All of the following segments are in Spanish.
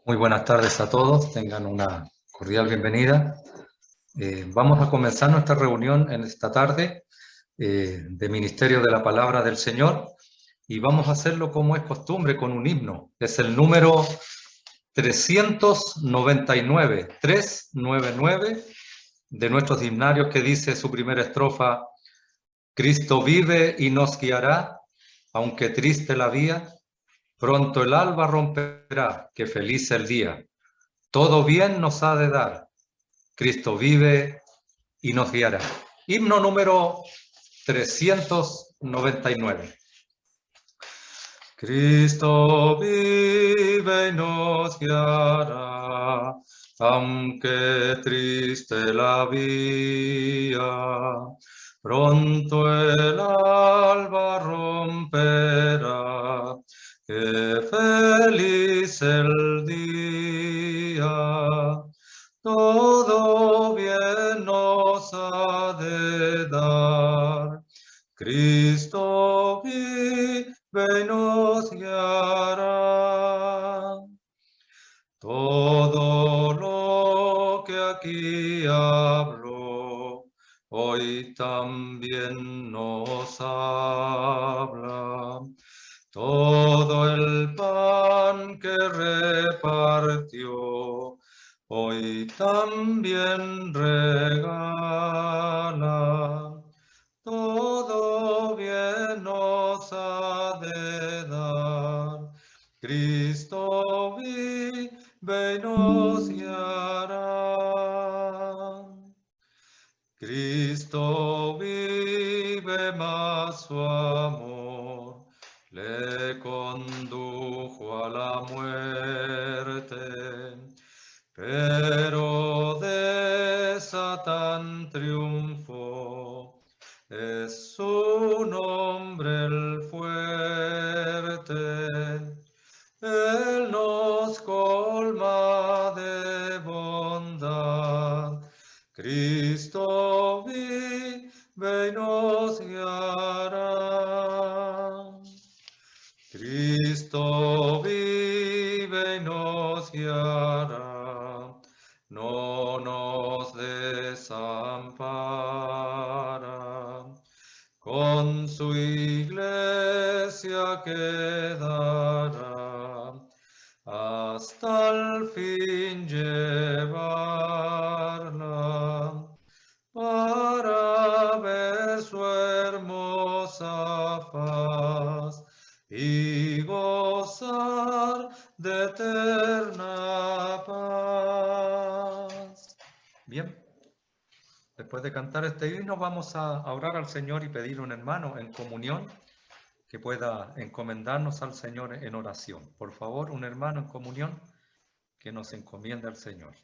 Muy buenas tardes a todos, tengan una cordial bienvenida. Vamos a comenzar nuestra reunión en esta tarde de Ministerio de la Palabra del Señor y vamos a hacerlo como es costumbre con un himno. Es el número 399 de nuestros himnarios, que dice su primera estrofa: Cristo vive y nos guiará, aunque triste la vía, pronto el alba romperá, que feliz el día. Todo bien nos ha de dar, Cristo vive y nos guiará. Himno número 399. Cristo vive y nos guiará, aunque triste la vía, pronto el alba romperá, que feliz el día. Todo bien nos ha de dar, Cristo vive y nos guiará. Todo lo que aquí hablo, hoy también nos habla. Todo el pan que repartió, hoy también regala. Todo bien nos ha de dar, Cristo vive y nos guiará. Cristo vive, mas su amor le condujo a la muerte, pero de Satán triunfó. Es su nombre el fuerte, Él nos colma de bondad, Cristo vive y nos guiará. Cristo vive y nos guiará, no nos desampara. Con su iglesia quedará, hasta el fin llevarla, para ver su hermosa faz y gozar de eterna paz. Bien. Después de cantar este himno, vamos a orar al Señor y pedir a un hermano en comunión que pueda encomendarnos al Señor en oración. Por favor, un hermano en comunión que nos encomiende al Señor.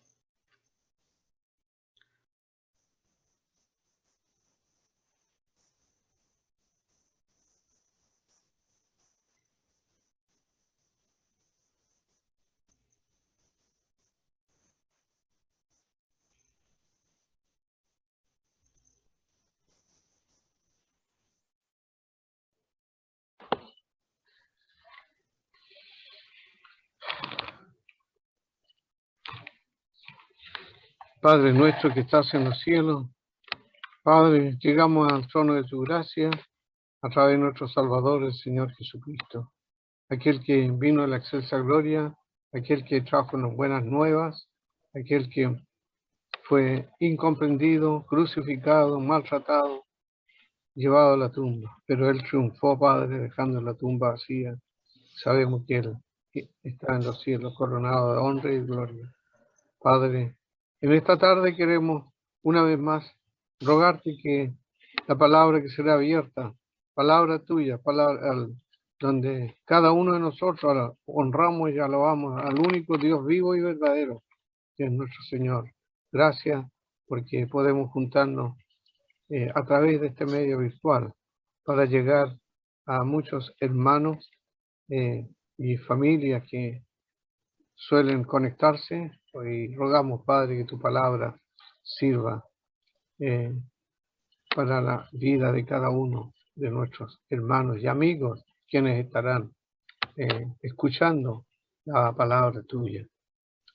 Padre nuestro que estás en los cielos, Padre, llegamos al trono de tu gracia a través de nuestro Salvador, el Señor Jesucristo, aquel que vino a la excelsa gloria, aquel que trajo las buenas nuevas, aquel que fue incomprendido, crucificado, maltratado, llevado a la tumba, pero Él triunfó, Padre, dejando la tumba vacía. Sabemos que Él está en los cielos, coronado de honra y gloria. Padre, en esta tarde queremos una vez más rogarte que la palabra que será abierta, palabra tuya, donde cada uno de nosotros honramos y alabamos al único Dios vivo y verdadero, que es nuestro Señor. Gracias porque podemos juntarnos a través de este medio virtual para llegar a muchos hermanos y familias que suelen conectarse, y rogamos, Padre, que tu palabra sirva para la vida de cada uno de nuestros hermanos y amigos, quienes estarán escuchando la palabra tuya.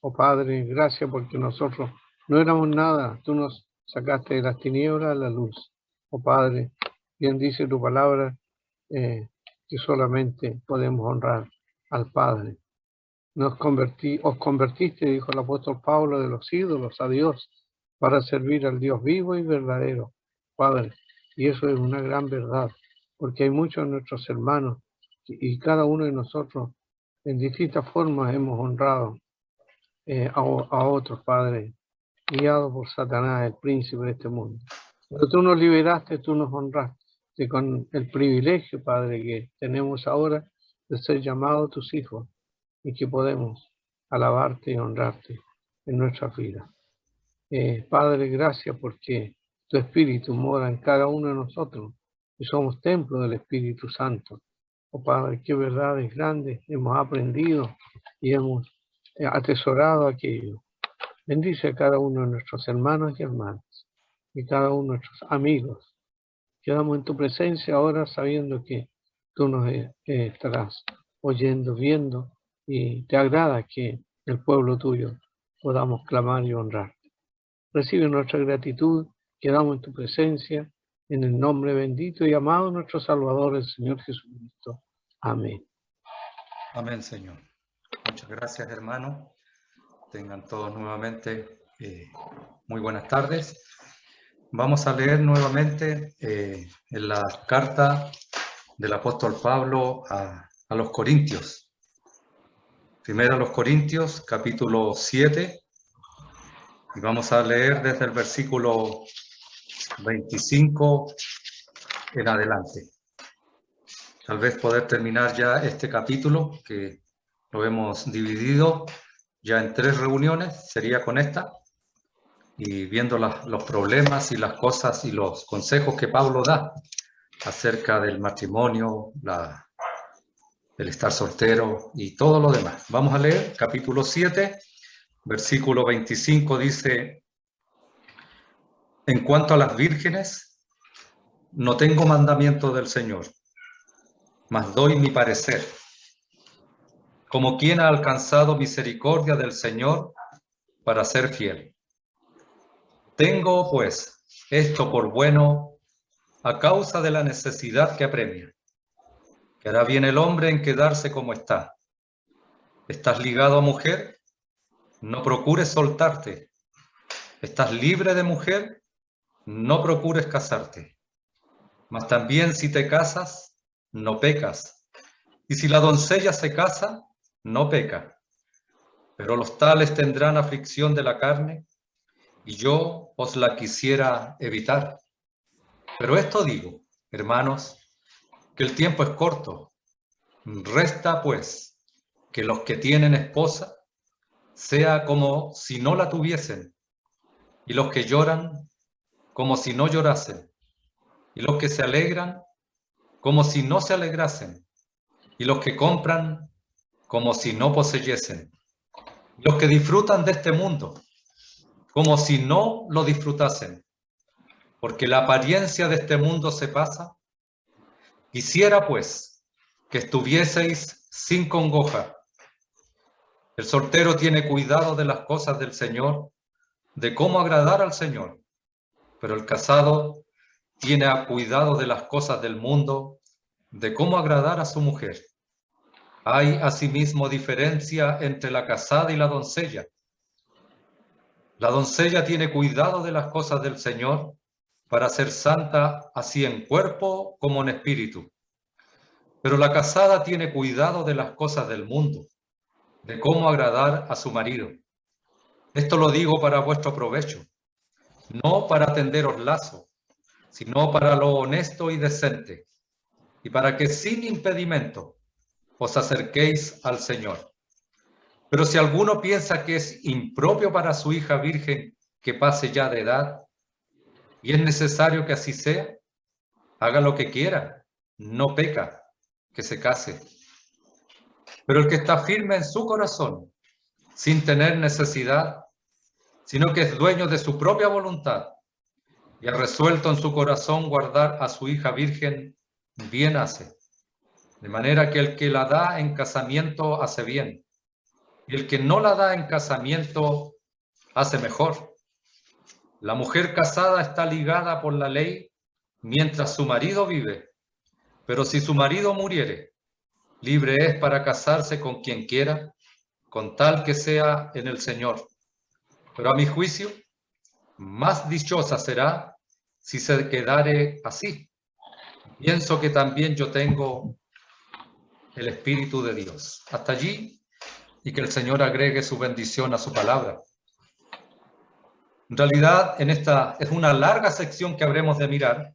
Oh Padre, gracias porque nosotros no éramos nada. Tú nos sacaste de las tinieblas a la luz. Oh Padre, bien dice tu palabra que solamente podemos honrar al Padre. Os convertiste, dijo el apóstol Pablo, de los ídolos a Dios para servir al Dios vivo y verdadero, Padre. Y eso es una gran verdad, porque hay muchos de nuestros hermanos y cada uno de nosotros en distintas formas hemos honrado a otros, Padre, guiados por Satanás, el príncipe de este mundo. Pero tú nos liberaste, tú nos honraste con el privilegio, Padre, que tenemos ahora de ser llamados tus hijos y que podemos alabarte y honrarte en nuestra vida. Padre, gracias porque tu Espíritu mora en cada uno de nosotros y somos templo del Espíritu Santo. Oh Padre, qué verdades grandes hemos aprendido y hemos atesorado aquello. Bendice a cada uno de nuestros hermanos y hermanas y cada uno de nuestros amigos. Quedamos en tu presencia ahora sabiendo que tú nos estarás oyendo, viendo y te agrada que el pueblo tuyo podamos clamar y honrarte. Recibe nuestra gratitud, quedamos en tu presencia, en el nombre bendito y amado de nuestro Salvador, el Señor Jesucristo. Amén. Amén, Señor. Muchas gracias, hermano. Tengan todos nuevamente muy buenas tardes. Vamos a leer nuevamente en la carta del apóstol Pablo a los Corintios. Primero a los Corintios, capítulo 7, y vamos a leer desde el versículo 25 en adelante. Tal vez poder terminar ya este capítulo, que lo hemos dividido ya en 3 reuniones, sería con esta, y viendo los problemas y las cosas y los consejos que Pablo da acerca del matrimonio, el estar soltero y todo lo demás. Vamos a leer capítulo 7, versículo 25, dice: en cuanto a las vírgenes, no tengo mandamiento del Señor, mas doy mi parecer, como quien ha alcanzado misericordia del Señor para ser fiel. Tengo, pues, esto por bueno a causa de la necesidad que apremia, que hará bien el hombre en quedarse como está. ¿Estás ligado a mujer? No procures soltarte. ¿Estás libre de mujer? No procures casarte. Mas también si te casas, no pecas. Y si la doncella se casa, no peca. Pero los tales tendrán aflicción de la carne, y yo os la quisiera evitar. Pero esto digo, hermanos, que el tiempo es corto. Resta, pues, que los que tienen esposa sea como si no la tuviesen, y los que lloran como si no llorasen, y los que se alegran como si no se alegrasen, y los que compran como si no poseyesen, y los que disfrutan de este mundo como si no lo disfrutasen, porque la apariencia de este mundo se pasa. Quisiera, pues, que estuvieseis sin congoja. El soltero tiene cuidado de las cosas del Señor, de cómo agradar al Señor, pero el casado tiene cuidado de las cosas del mundo, de cómo agradar a su mujer. Hay asimismo diferencia entre la casada y la doncella. La doncella tiene cuidado de las cosas del Señor para ser santa así en cuerpo como en espíritu. Pero la casada tiene cuidado de las cosas del mundo, de cómo agradar a su marido. Esto lo digo para vuestro provecho, no para tenderos lazo, sino para lo honesto y decente, y para que sin impedimento os acerquéis al Señor. Pero si alguno piensa que es impropio para su hija virgen que pase ya de edad, y es necesario que así sea, haga lo que quiera, no peca, que se case. Pero el que está firme en su corazón, sin tener necesidad, sino que es dueño de su propia voluntad, y ha resuelto en su corazón guardar a su hija virgen, bien hace. De manera que el que la da en casamiento hace bien, y el que no la da en casamiento hace mejor. La mujer casada está ligada por la ley mientras su marido vive, pero si su marido muriere, libre es para casarse con quien quiera, con tal que sea en el Señor. Pero a mi juicio, más dichosa será si se quedare así. Pienso que también yo tengo el Espíritu de Dios. Hasta allí, y que el Señor agregue su bendición a su palabra. En realidad, esta es una larga sección que habremos de mirar,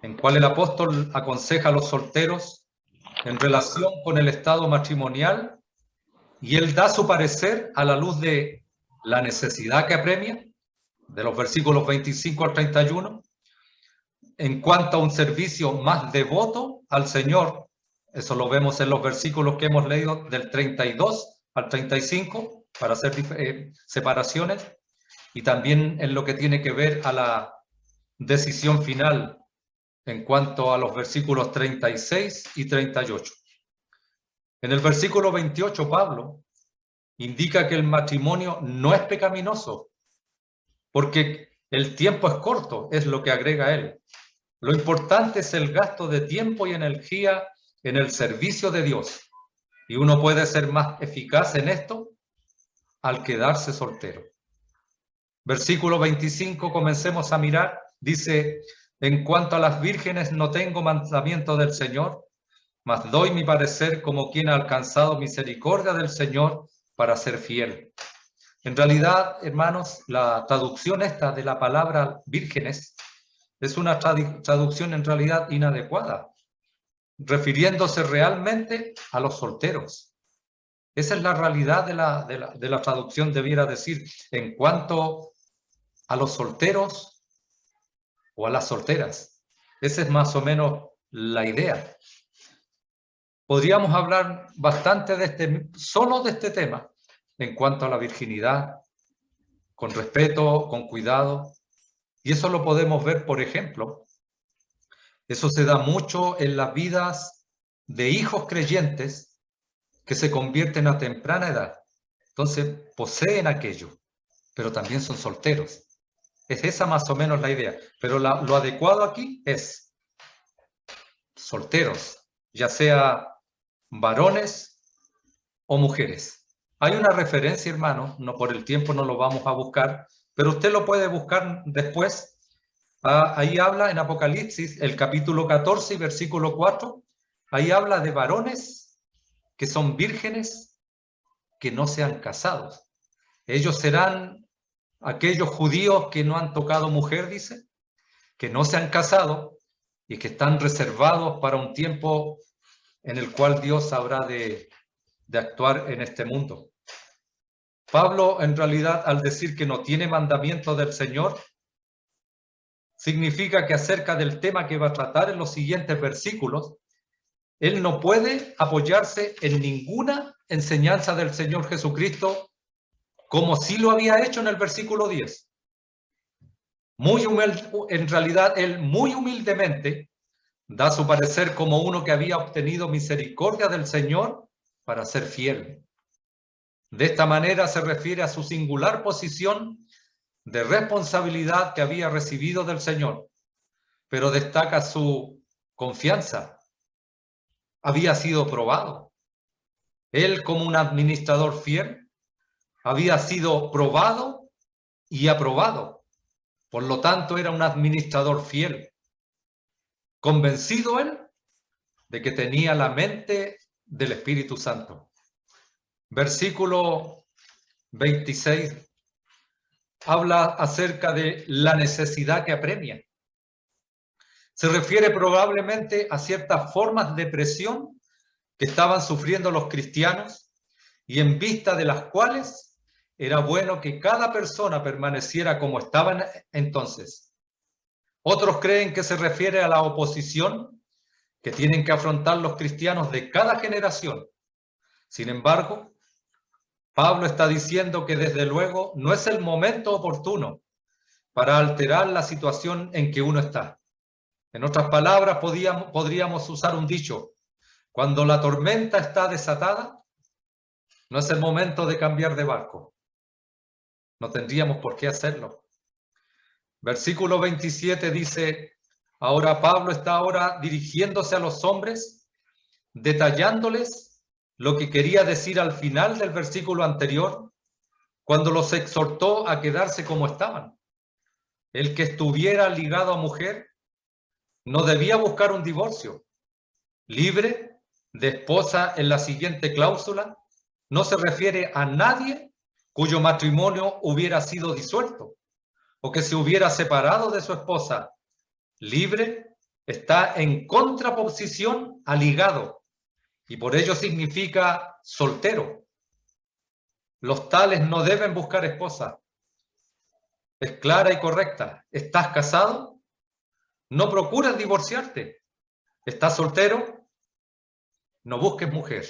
en cual el apóstol aconseja a los solteros en relación con el estado matrimonial, y él da su parecer a la luz de la necesidad que apremia, de los versículos 25 al 31, en cuanto a un servicio más devoto al Señor. Eso lo vemos en los versículos que hemos leído del 32 al 35, para hacer separaciones, y también en lo que tiene que ver a la decisión final en cuanto a los versículos 36 y 38. En el versículo 28, Pablo indica que el matrimonio no es pecaminoso, porque el tiempo es corto, es lo que agrega él. Lo importante es el gasto de tiempo y energía en el servicio de Dios. Y uno puede ser más eficaz en esto al quedarse soltero. Versículo 25, comencemos a mirar. Dice: en cuanto a las vírgenes no tengo mandamiento del Señor, mas doy mi parecer como quien ha alcanzado misericordia del Señor para ser fiel. En realidad, hermanos, la traducción esta de la palabra vírgenes es una traducción en realidad inadecuada, refiriéndose realmente a los solteros. Esa es la realidad de la traducción, debiera decir, en cuanto a los solteros o a las solteras. Esa es más o menos la idea. Podríamos hablar bastante solo de este tema, en cuanto a la virginidad, con respeto, con cuidado, y eso lo podemos ver, por ejemplo, eso se da mucho en las vidas de hijos creyentes que se convierten a temprana edad. Entonces, poseen aquello, pero también son solteros. Es esa más o menos la idea, pero lo adecuado aquí es solteros, ya sea varones o mujeres. Hay una referencia, hermano, no por el tiempo no lo vamos a buscar, pero usted lo puede buscar después. Ahí habla en Apocalipsis, el capítulo 14 y versículo 4, ahí habla de varones que son vírgenes que no se han casado. Ellos serán aquellos judíos que no han tocado mujer, dice, que no se han casado y que están reservados para un tiempo en el cual Dios habrá de actuar en este mundo. Pablo, en realidad, al decir que no tiene mandamiento del Señor, significa que acerca del tema que va a tratar en los siguientes versículos, él no puede apoyarse en ninguna enseñanza del Señor Jesucristo, como sí lo había hecho en el versículo 10. En realidad, él muy humildemente da su parecer como uno que había obtenido misericordia del Señor para ser fiel. De esta manera se refiere a su singular posición de responsabilidad que había recibido del Señor, pero destaca su confianza. Había sido probado. Él, como un administrador fiel, había sido probado y aprobado. Por lo tanto, era un administrador fiel. Convencido él de que tenía la mente del Espíritu Santo. Versículo 26 habla acerca de la necesidad que apremia. Se refiere probablemente a ciertas formas de presión que estaban sufriendo los cristianos y en vista de las cuales era bueno que cada persona permaneciera como estaban entonces. Otros creen que se refiere a la oposición que tienen que afrontar los cristianos de cada generación. Sin embargo, Pablo está diciendo que desde luego no es el momento oportuno para alterar la situación en que uno está. En otras palabras, podríamos usar un dicho: cuando la tormenta está desatada, No es el momento de cambiar de barco. No tendríamos por qué hacerlo. Versículo 27 dice, ahora Pablo está ahora dirigiéndose a los hombres, detallándoles lo que quería decir al final del versículo anterior, cuando los exhortó a quedarse como estaban. El que estuviera ligado a mujer no debía buscar un divorcio. Libre de esposa en la siguiente cláusula no se refiere a nadie cuyo matrimonio hubiera sido disuelto o que se hubiera separado de su esposa. Libre está en contraposición a ligado y por ello significa soltero. Los tales no deben buscar esposa. Es clara y correcta. ¿Estás casado? No procures divorciarte. ¿Estás soltero? No busques mujer.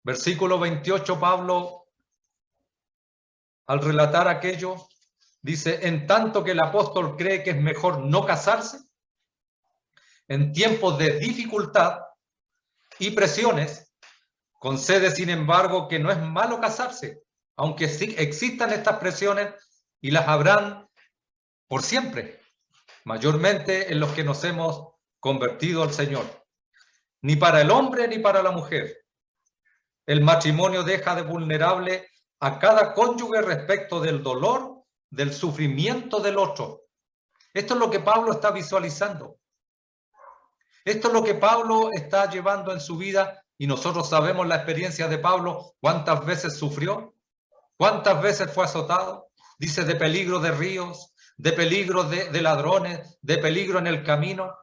Versículo 28, Pablo, al relatar aquello, dice, en tanto que el apóstol cree que es mejor no casarse, en tiempos de dificultad y presiones, concede, sin embargo, que no es malo casarse, aunque sí existan estas presiones y las habrán por siempre, mayormente en los que nos hemos convertido al Señor. Ni para el hombre ni para la mujer. El matrimonio deja de vulnerable a cada cónyuge respecto del dolor, del sufrimiento del otro. Esto es lo que Pablo está visualizando. Esto es lo que Pablo está llevando en su vida y nosotros sabemos la experiencia de Pablo, cuántas veces sufrió, cuántas veces fue azotado. Dice de peligro de ríos, de peligro de ladrones, de peligro en el camino.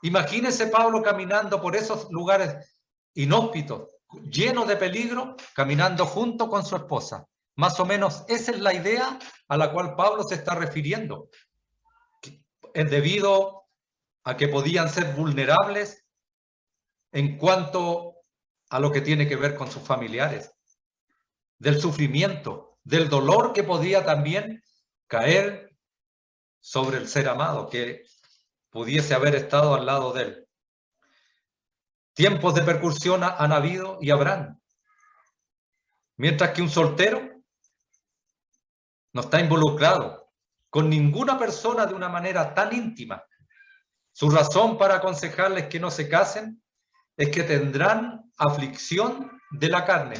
Imagínese Pablo caminando por esos lugares inhóspitos, llenos de peligro, caminando junto con su esposa. Más o menos esa es la idea a la cual Pablo se está refiriendo. Es debido a que podían ser vulnerables en cuanto a lo que tiene que ver con sus familiares, del sufrimiento, del dolor que podía también caer sobre el ser amado, que pudiese haber estado al lado de él. Tiempos de percusión han habido y habrán. Mientras que un soltero no está involucrado con ninguna persona de una manera tan íntima. Su razón para aconsejarles que no se casen es que tendrán aflicción de la carne.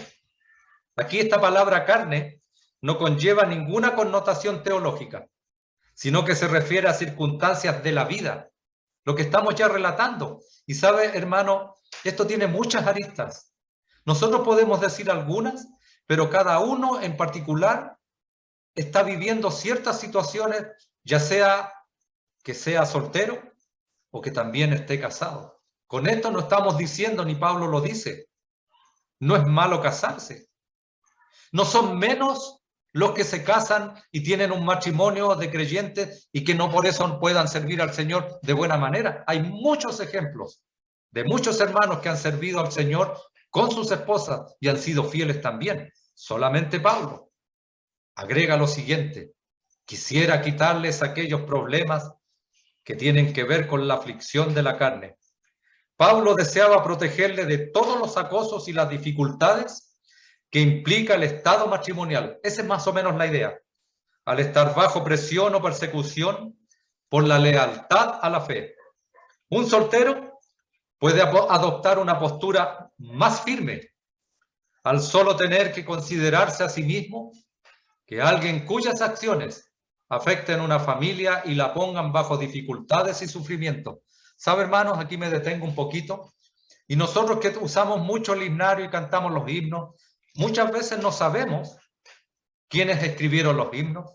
Aquí esta palabra carne no conlleva ninguna connotación teológica, sino que se refiere a circunstancias de la vida, lo que estamos ya relatando. Y sabe, hermano, esto tiene muchas aristas. Nosotros podemos decir algunas, pero cada uno en particular está viviendo ciertas situaciones, ya sea que sea soltero o que también esté casado. Con esto no estamos diciendo, ni Pablo lo dice, no es malo casarse. No son menos los que se casan y tienen un matrimonio de creyentes y que no por eso puedan servir al Señor de buena manera. Hay muchos ejemplos de muchos hermanos que han servido al Señor con sus esposas y han sido fieles también. Solamente Pablo agrega lo siguiente: quisiera quitarles aquellos problemas que tienen que ver con la aflicción de la carne. Pablo deseaba protegerle de todos los acosos y las dificultades que implica el estado matrimonial. Esa es más o menos la idea. Al estar bajo presión o persecución por la lealtad a la fe. Un soltero puede adoptar una postura más firme al solo tener que considerarse a sí mismo que alguien cuyas acciones afecten una familia y la pongan bajo dificultades y sufrimiento. ¿Sabe, hermanos? Aquí me detengo un poquito. Y nosotros que usamos mucho el himnario y cantamos los himnos, muchas veces no sabemos quiénes escribieron los himnos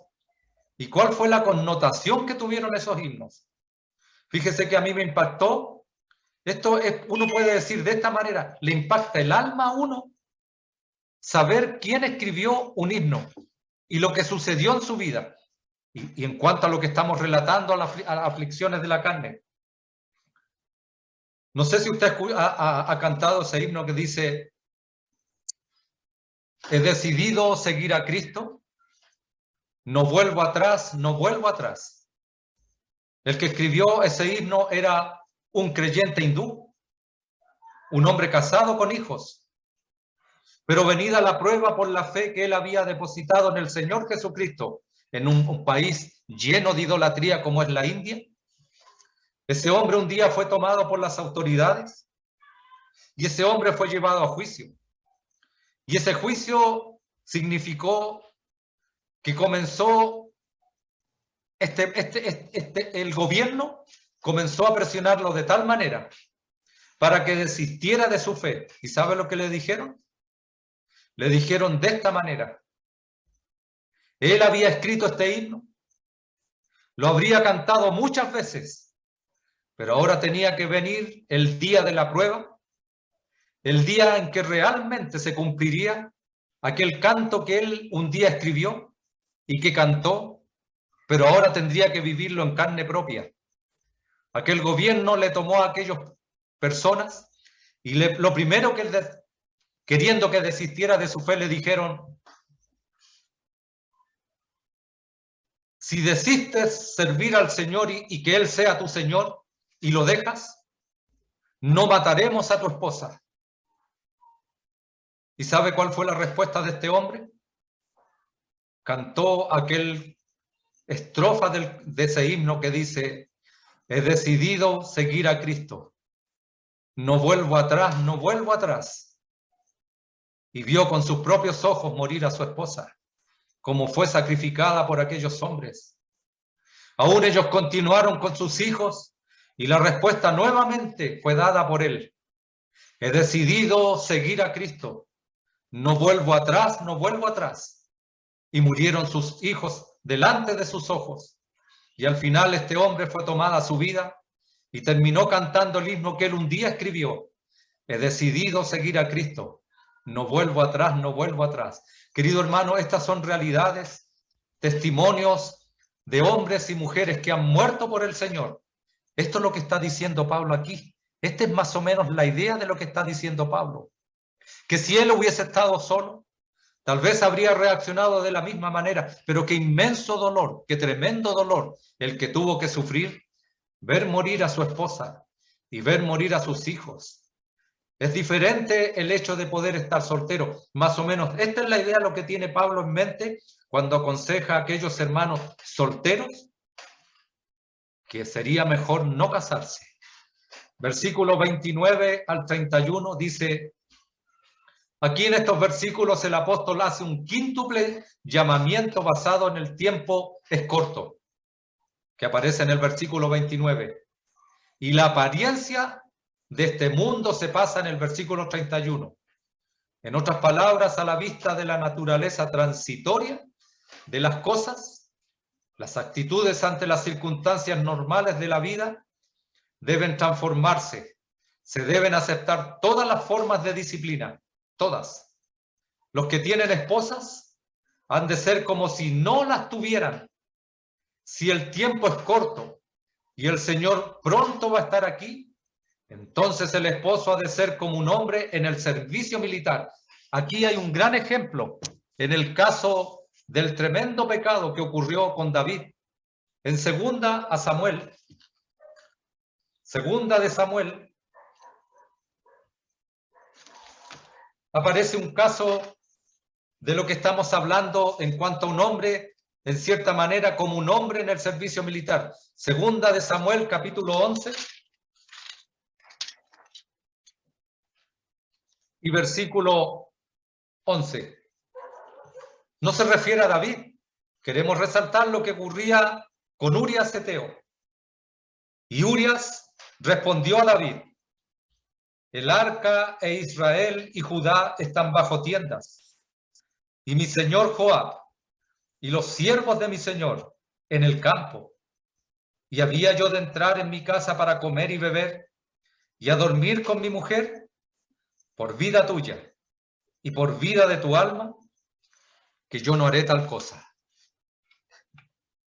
y cuál fue la connotación que tuvieron esos himnos. Fíjese que a mí me impactó. Esto es, uno puede decir de esta manera, le impacta el alma a uno saber quién escribió un himno y lo que sucedió en su vida. Y en cuanto a lo que estamos relatando, a las aflicciones de la carne. No sé si usted ha cantado ese himno que dice: he decidido seguir a Cristo, no vuelvo atrás, no vuelvo atrás. El que escribió ese himno era un creyente hindú, un hombre casado con hijos. Pero venida la prueba por la fe que él había depositado en el Señor Jesucristo, en un país lleno de idolatría como es la India, ese hombre un día fue tomado por las autoridades y ese hombre fue llevado a juicio. Y ese juicio significó que comenzó el gobierno comenzó a presionarlo de tal manera para que desistiera de su fe. ¿Y sabe lo que le dijeron? Le dijeron de esta manera: él había escrito este himno, lo habría cantado muchas veces, pero ahora tenía que venir el día de la prueba, el día en que realmente se cumpliría aquel canto que él un día escribió y que cantó, pero ahora tendría que vivirlo en carne propia. Aquel gobierno le tomó a aquellas personas y lo primero que queriendo que desistiera de su fe, le dijeron: si desistes servir al Señor y que Él sea tu Señor y lo dejas, no mataremos a tu esposa. ¿Y sabe cuál fue la respuesta de este hombre? Cantó aquel estrofa de ese himno que dice: he decidido seguir a Cristo, no vuelvo atrás, no vuelvo atrás. Y vio con sus propios ojos morir a su esposa, como fue sacrificada por aquellos hombres. Aún ellos continuaron con sus hijos y la respuesta nuevamente fue dada por él: he decidido seguir a Cristo, no vuelvo atrás, no vuelvo atrás. Y murieron sus hijos delante de sus ojos. Y al final este hombre fue tomada su vida y terminó cantando el himno que él un día escribió: he decidido seguir a Cristo, no vuelvo atrás, no vuelvo atrás. Querido hermano, estas son realidades, testimonios de hombres y mujeres que han muerto por el Señor. Esto es lo que está diciendo Pablo aquí. Esta es más o menos la idea de lo que está diciendo Pablo. Que si él hubiese estado solo, tal vez habría reaccionado de la misma manera, pero qué inmenso dolor, qué tremendo dolor el que tuvo que sufrir, ver morir a su esposa y ver morir a sus hijos. Es diferente el hecho de poder estar soltero, más o menos. Esta es la idea de lo que tiene Pablo en mente cuando aconseja a aquellos hermanos solteros que sería mejor no casarse. Versículo 29 al 31 dice: aquí en estos versículos el apóstol hace un quíntuple llamamiento basado en el tiempo es corto, que aparece en el versículo 29. Y la apariencia de este mundo se pasa en el versículo 31. En otras palabras, a la vista de la naturaleza transitoria de las cosas, las actitudes ante las circunstancias normales de la vida deben transformarse. Se deben aceptar todas las formas de disciplina, todas. Los que tienen esposas han de ser como si no las tuvieran. Si el tiempo es corto y el Señor pronto va a estar aquí, entonces el esposo ha de ser como un hombre en el servicio militar. Aquí hay un gran ejemplo en el caso del tremendo pecado que ocurrió con David. En segunda de Samuel, aparece un caso de lo que estamos hablando en cuanto a un hombre, en cierta manera, como un hombre en el servicio militar. Segunda de Samuel, capítulo 11. Y versículo 11. No se refiere a David. Queremos resaltar lo que ocurría con Urias Heteo. Y Urias respondió a David: el arca e Israel y Judá están bajo tiendas, y mi señor Joab y los siervos de mi señor en el campo. ¿Y había yo de entrar en mi casa para comer y beber y a dormir con mi mujer? Por vida tuya y por vida de tu alma, que yo no haré tal cosa.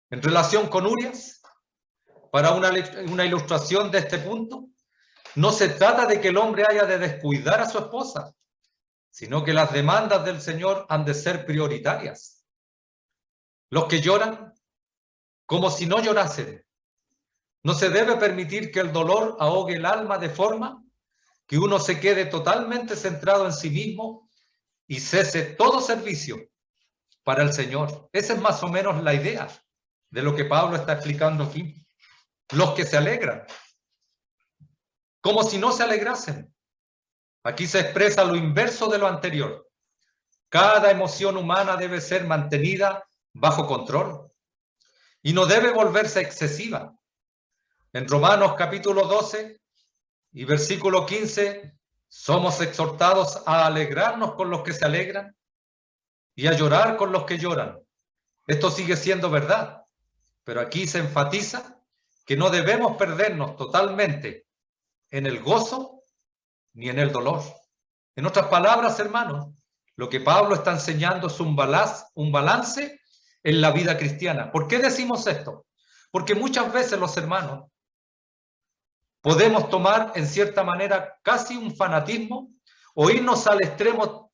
En relación con Urias, para una ilustración de este punto, no se trata de que el hombre haya de descuidar a su esposa, sino que las demandas del Señor han de ser prioritarias. Los que lloran, como si no llorasen. No se debe permitir que el dolor ahogue el alma de forma que uno se quede totalmente centrado en sí mismo y cese todo servicio para el Señor. Esa es más o menos la idea de lo que Pablo está explicando aquí. Los que se alegran, como si no se alegrasen. Aquí se expresa lo inverso de lo anterior. Cada emoción humana debe ser mantenida bajo control y no debe volverse excesiva. En Romanos capítulo 12 y versículo 15, somos exhortados a alegrarnos con los que se alegran y a llorar con los que lloran. Esto sigue siendo verdad, pero aquí se enfatiza que no debemos perdernos totalmente en el gozo ni en el dolor. En otras palabras, hermanos, lo que Pablo está enseñando es un balance en la vida cristiana. ¿Por qué decimos esto? Porque muchas veces los hermanos podemos tomar en cierta manera casi un fanatismo o irnos al extremo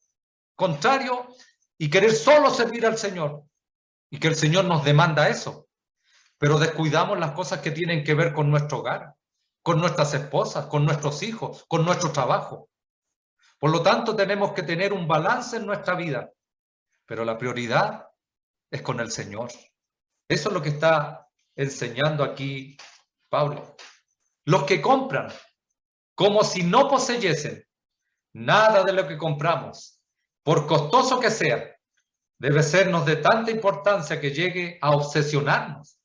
contrario y querer solo servir al Señor y que el Señor nos demanda eso, pero descuidamos las cosas que tienen que ver con nuestro hogar, con nuestras esposas, con nuestros hijos, con nuestro trabajo. Por lo tanto, tenemos que tener un balance en nuestra vida, pero la prioridad es con el Señor. Eso es lo que está enseñando aquí Pablo. Los que compran como si no poseyesen nada de lo que compramos, por costoso que sea, debe sernos de tanta importancia que llegue a obsesionarnos.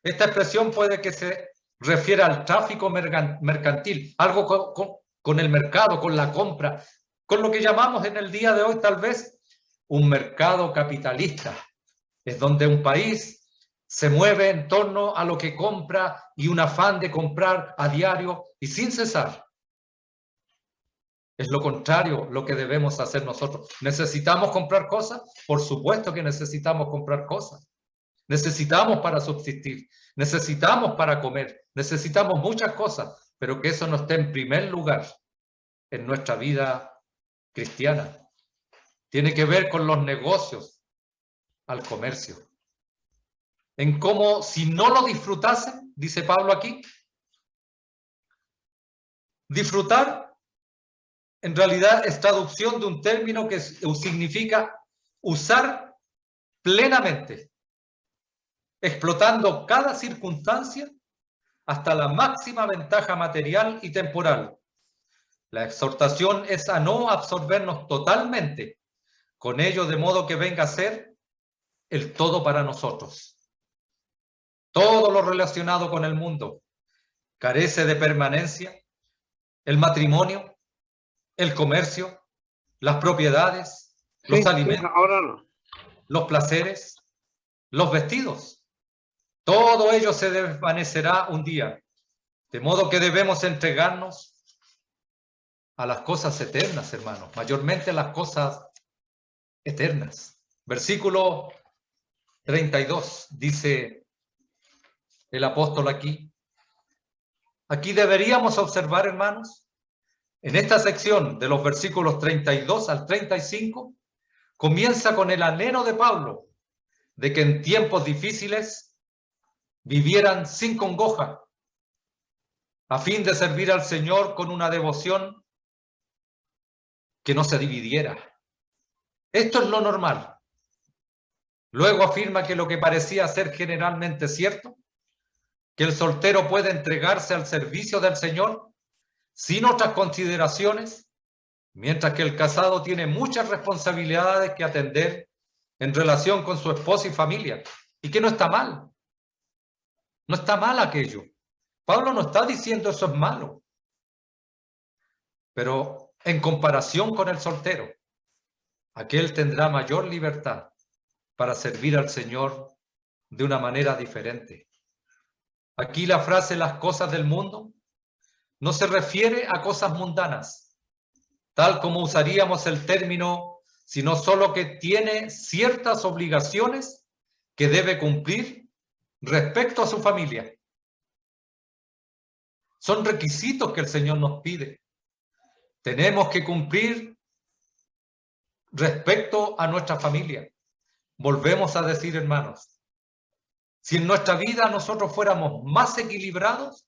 Esta expresión puede que se refiera al tráfico mercantil, algo con el mercado, con la compra, con lo que llamamos en el día de hoy tal vez un mercado capitalista. Es donde un país se mueve en torno a lo que compra y un afán de comprar a diario y sin cesar. Es lo contrario lo que debemos hacer nosotros. ¿Necesitamos comprar cosas? Por supuesto que necesitamos comprar cosas. Necesitamos para subsistir, necesitamos para comer, necesitamos muchas cosas, pero que eso no esté en primer lugar en nuestra vida cristiana. Tiene que ver con los negocios, al comercio. En cómo, si no lo disfrutasen, dice Pablo aquí, disfrutar en realidad es traducción de un término que significa usar plenamente, explotando cada circunstancia hasta la máxima ventaja material y temporal. La exhortación es a no absorbernos totalmente con ello, de modo que venga a ser el todo para nosotros. Todo lo relacionado con el mundo carece de permanencia. El matrimonio, el comercio, las propiedades, los alimentos, ahora no. Los placeres, los vestidos. Todo ello se desvanecerá un día. De modo que debemos entregarnos a las cosas eternas, hermanos, mayormente las cosas eternas. Versículo 32, dice el apóstol aquí. Aquí deberíamos observar, hermanos, en esta sección de los versículos 32 al 35, comienza con el anhelo de Pablo de que en tiempos difíciles vivieran sin congoja, a fin de servir al Señor con una devoción que no se dividiera. Esto es lo normal. Luego afirma que lo que parecía ser generalmente cierto, que el soltero puede entregarse al servicio del Señor sin otras consideraciones, mientras que el casado tiene muchas responsabilidades que atender en relación con su esposa y familia, y que no está mal. No está mal aquello. Pablo no está diciendo eso es malo. Pero en comparación con el soltero, aquel tendrá mayor libertad para servir al Señor de una manera diferente. Aquí la frase las cosas del mundo no se refiere a cosas mundanas, tal como usaríamos el término, sino solo que tiene ciertas obligaciones que debe cumplir respecto a su familia. Son requisitos que el Señor nos pide. Tenemos que cumplir respecto a nuestra familia. Volvemos a decir, hermanos, si en nuestra vida nosotros fuéramos más equilibrados,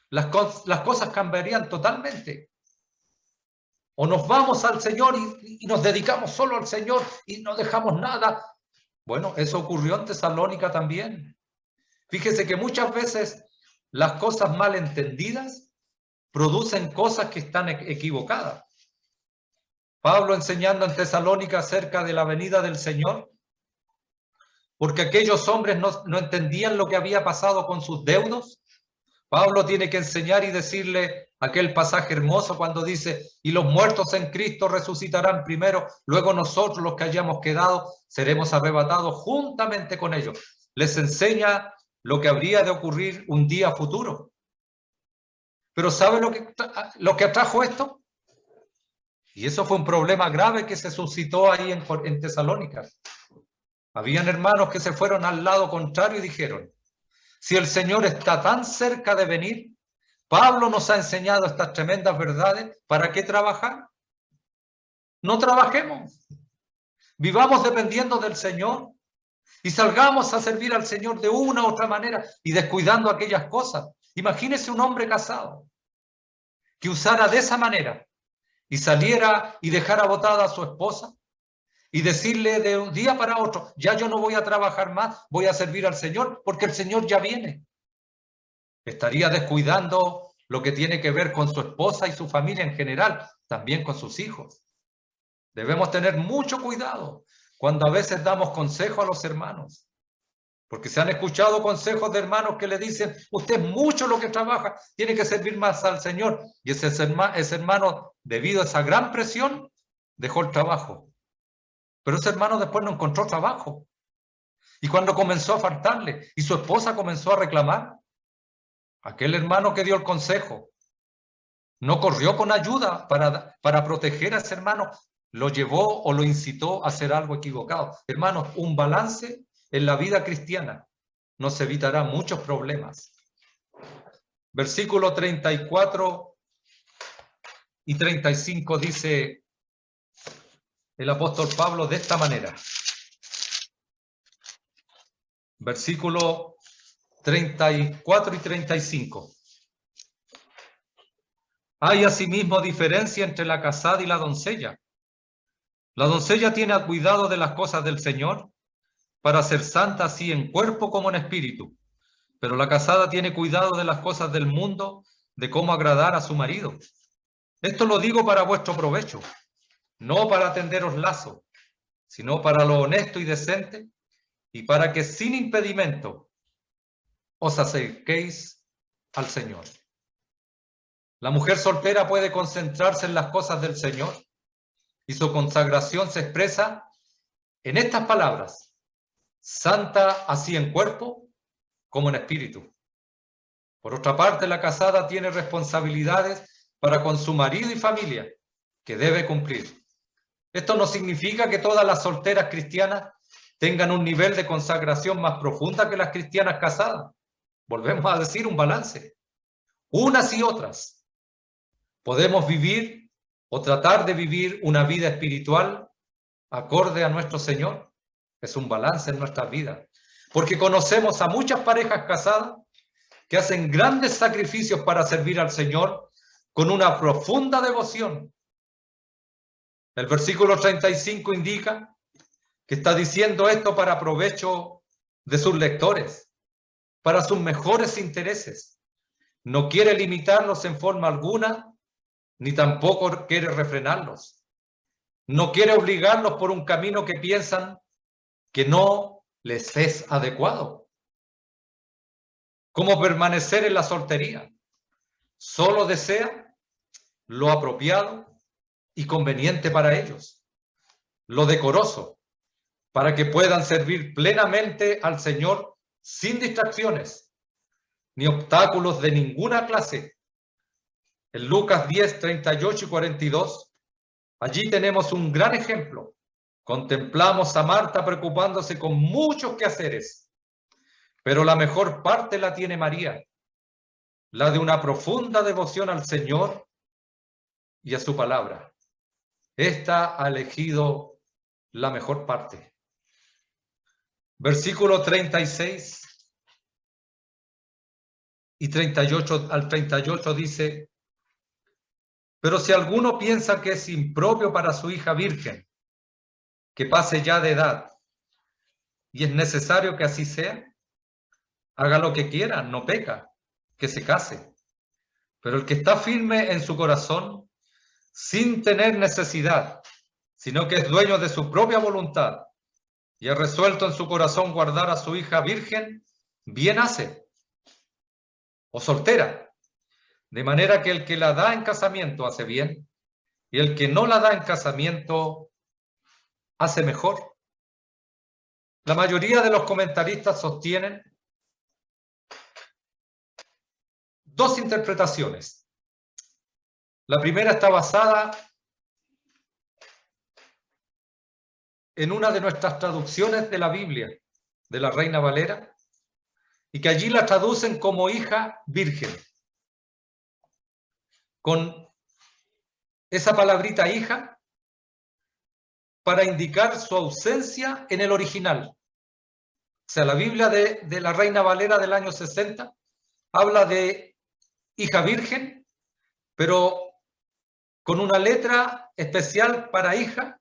las cosas cambiarían totalmente. O nos vamos al Señor y nos dedicamos solo al Señor y no dejamos nada. Bueno, eso ocurrió en Tesalónica también. Fíjese que muchas veces las cosas mal entendidas producen cosas que están equivocadas. Pablo enseñando en Tesalónica acerca de la venida del Señor, porque aquellos hombres no entendían lo que había pasado con sus deudos. Pablo tiene que enseñar y decirle aquel pasaje hermoso cuando dice, y los muertos en Cristo resucitarán primero, luego nosotros los que hayamos quedado seremos arrebatados juntamente con ellos. Les enseña lo que habría de ocurrir un día futuro. Pero ¿sabe lo que atrajo esto? Y eso fue un problema grave que se suscitó ahí en Tesalónica. Habían hermanos que se fueron al lado contrario y dijeron, si el Señor está tan cerca de venir, Pablo nos ha enseñado estas tremendas verdades, ¿para qué trabajar? No trabajemos, vivamos dependiendo del Señor y salgamos a servir al Señor de una u otra manera y descuidando aquellas cosas. Imagínese un hombre casado que usara de esa manera y saliera y dejara botada a su esposa y decirle de un día para otro, ya yo no voy a trabajar más, voy a servir al Señor porque el Señor ya viene. Estaría descuidando lo que tiene que ver con su esposa y su familia en general, también con sus hijos. Debemos tener mucho cuidado cuando a veces damos consejo a los hermanos, porque se han escuchado consejos de hermanos que le dicen, usted es mucho lo que trabaja, tiene que servir más al Señor. Y ese hermano, debido a esa gran presión, dejó el trabajo. Pero ese hermano después no encontró trabajo. Y cuando comenzó a faltarle, y su esposa comenzó a reclamar, aquel hermano que dio el consejo no corrió con ayuda para proteger a ese hermano, lo llevó o lo incitó a hacer algo equivocado. Hermanos, un balance en la vida cristiana nos evitará muchos problemas. Versículo 34 y 35 dice el apóstol Pablo de esta manera. Versículo 34 y 35. Hay asimismo diferencia entre la casada y la doncella. La doncella tiene cuidado de las cosas del Señor para ser santa así en cuerpo como en espíritu. Pero la casada tiene cuidado de las cosas del mundo, de cómo agradar a su marido. Esto lo digo para vuestro provecho, no para tenderos lazo, sino para lo honesto y decente, y para que sin impedimento os acerquéis al Señor. La mujer soltera puede concentrarse en las cosas del Señor y su consagración se expresa en estas palabras: santa así en cuerpo como en espíritu. Por otra parte, la casada tiene responsabilidades para con su marido y familia que debe cumplir. Esto no significa que todas las solteras cristianas tengan un nivel de consagración más profunda que las cristianas casadas. Volvemos a decir un balance. Unas y otras. Podemos vivir o tratar de vivir una vida espiritual acorde a nuestro Señor. Es un balance en nuestra vida. Porque conocemos a muchas parejas casadas que hacen grandes sacrificios para servir al Señor con una profunda devoción. El versículo 35 indica que está diciendo esto para provecho de sus lectores, para sus mejores intereses. No quiere limitarlos en forma alguna, ni tampoco quiere refrenarlos. No quiere obligarlos por un camino que piensan que no les es adecuado. Como permanecer en la soltería. Solo desea lo apropiado y conveniente para ellos, lo decoroso, para que puedan servir plenamente al Señor sin distracciones, ni obstáculos de ninguna clase. En Lucas 10, 38 y 42, allí tenemos un gran ejemplo. Contemplamos a Marta preocupándose con muchos quehaceres, pero la mejor parte la tiene María, la de una profunda devoción al Señor y a su palabra. Esta ha elegido la mejor parte. Versículo 36 y 38 al 38 dice: Pero si alguno piensa que es impropio para su hija virgen, que pase ya de edad, y es necesario que así sea, haga lo que quiera, no peca, que se case. Pero el que está firme en su corazón, sin tener necesidad, sino que es dueño de su propia voluntad, y ha resuelto en su corazón guardar a su hija virgen, bien hace, o soltera, de manera que el que la da en casamiento hace bien, y el que no la da en casamiento hace mejor. La mayoría de los comentaristas sostienen dos interpretaciones. La primera está basada en una de nuestras traducciones de la Biblia, de la Reina Valera, y que allí la traducen como hija virgen, con esa palabrita hija para indicar su ausencia en el original. O sea, la Biblia de la Reina Valera del año 60 habla de hija virgen, pero con una letra especial para hija,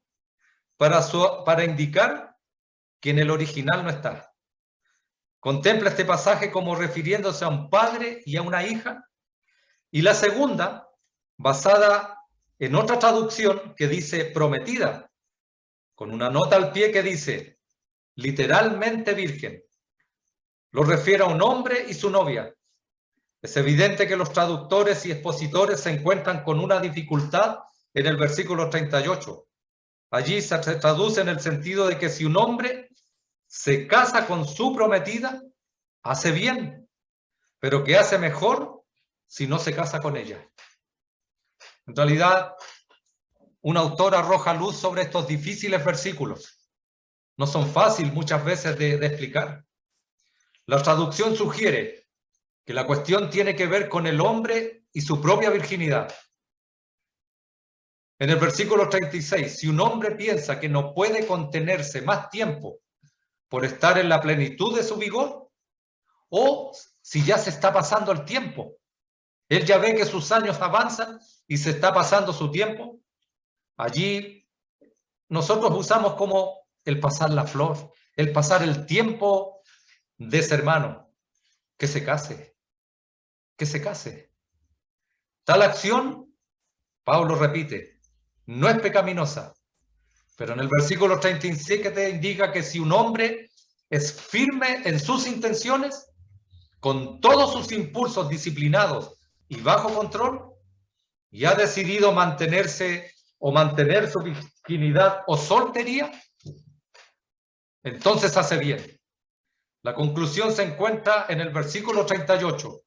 para indicar que en el original no está. Contempla este pasaje como refiriéndose a un padre y a una hija. Y la segunda, basada en otra traducción que dice prometida, con una nota al pie que dice literalmente virgen. Lo refiere a un hombre y su novia. Es evidente que los traductores y expositores se encuentran con una dificultad en el versículo 38. Allí se traduce en el sentido de que si un hombre se casa con su prometida, hace bien, pero que hace mejor si no se casa con ella. En realidad, un autor arroja luz sobre estos difíciles versículos. No son fáciles muchas veces de explicar. La traducción sugiere que la cuestión tiene que ver con el hombre y su propia virginidad. En el versículo 36, si un hombre piensa que no puede contenerse más tiempo por estar en la plenitud de su vigor, o si ya se está pasando el tiempo, él ya ve que sus años avanzan y se está pasando su tiempo, allí nosotros usamos como el pasar la flor, el pasar el tiempo de ese hermano, que se case, que se case. Tal acción, Pablo repite, no es pecaminosa, pero en el versículo 37 te indica que si un hombre es firme en sus intenciones, con todos sus impulsos disciplinados y bajo control, y ha decidido mantenerse o mantener su virginidad o soltería, entonces hace bien. La conclusión se encuentra en el versículo 38.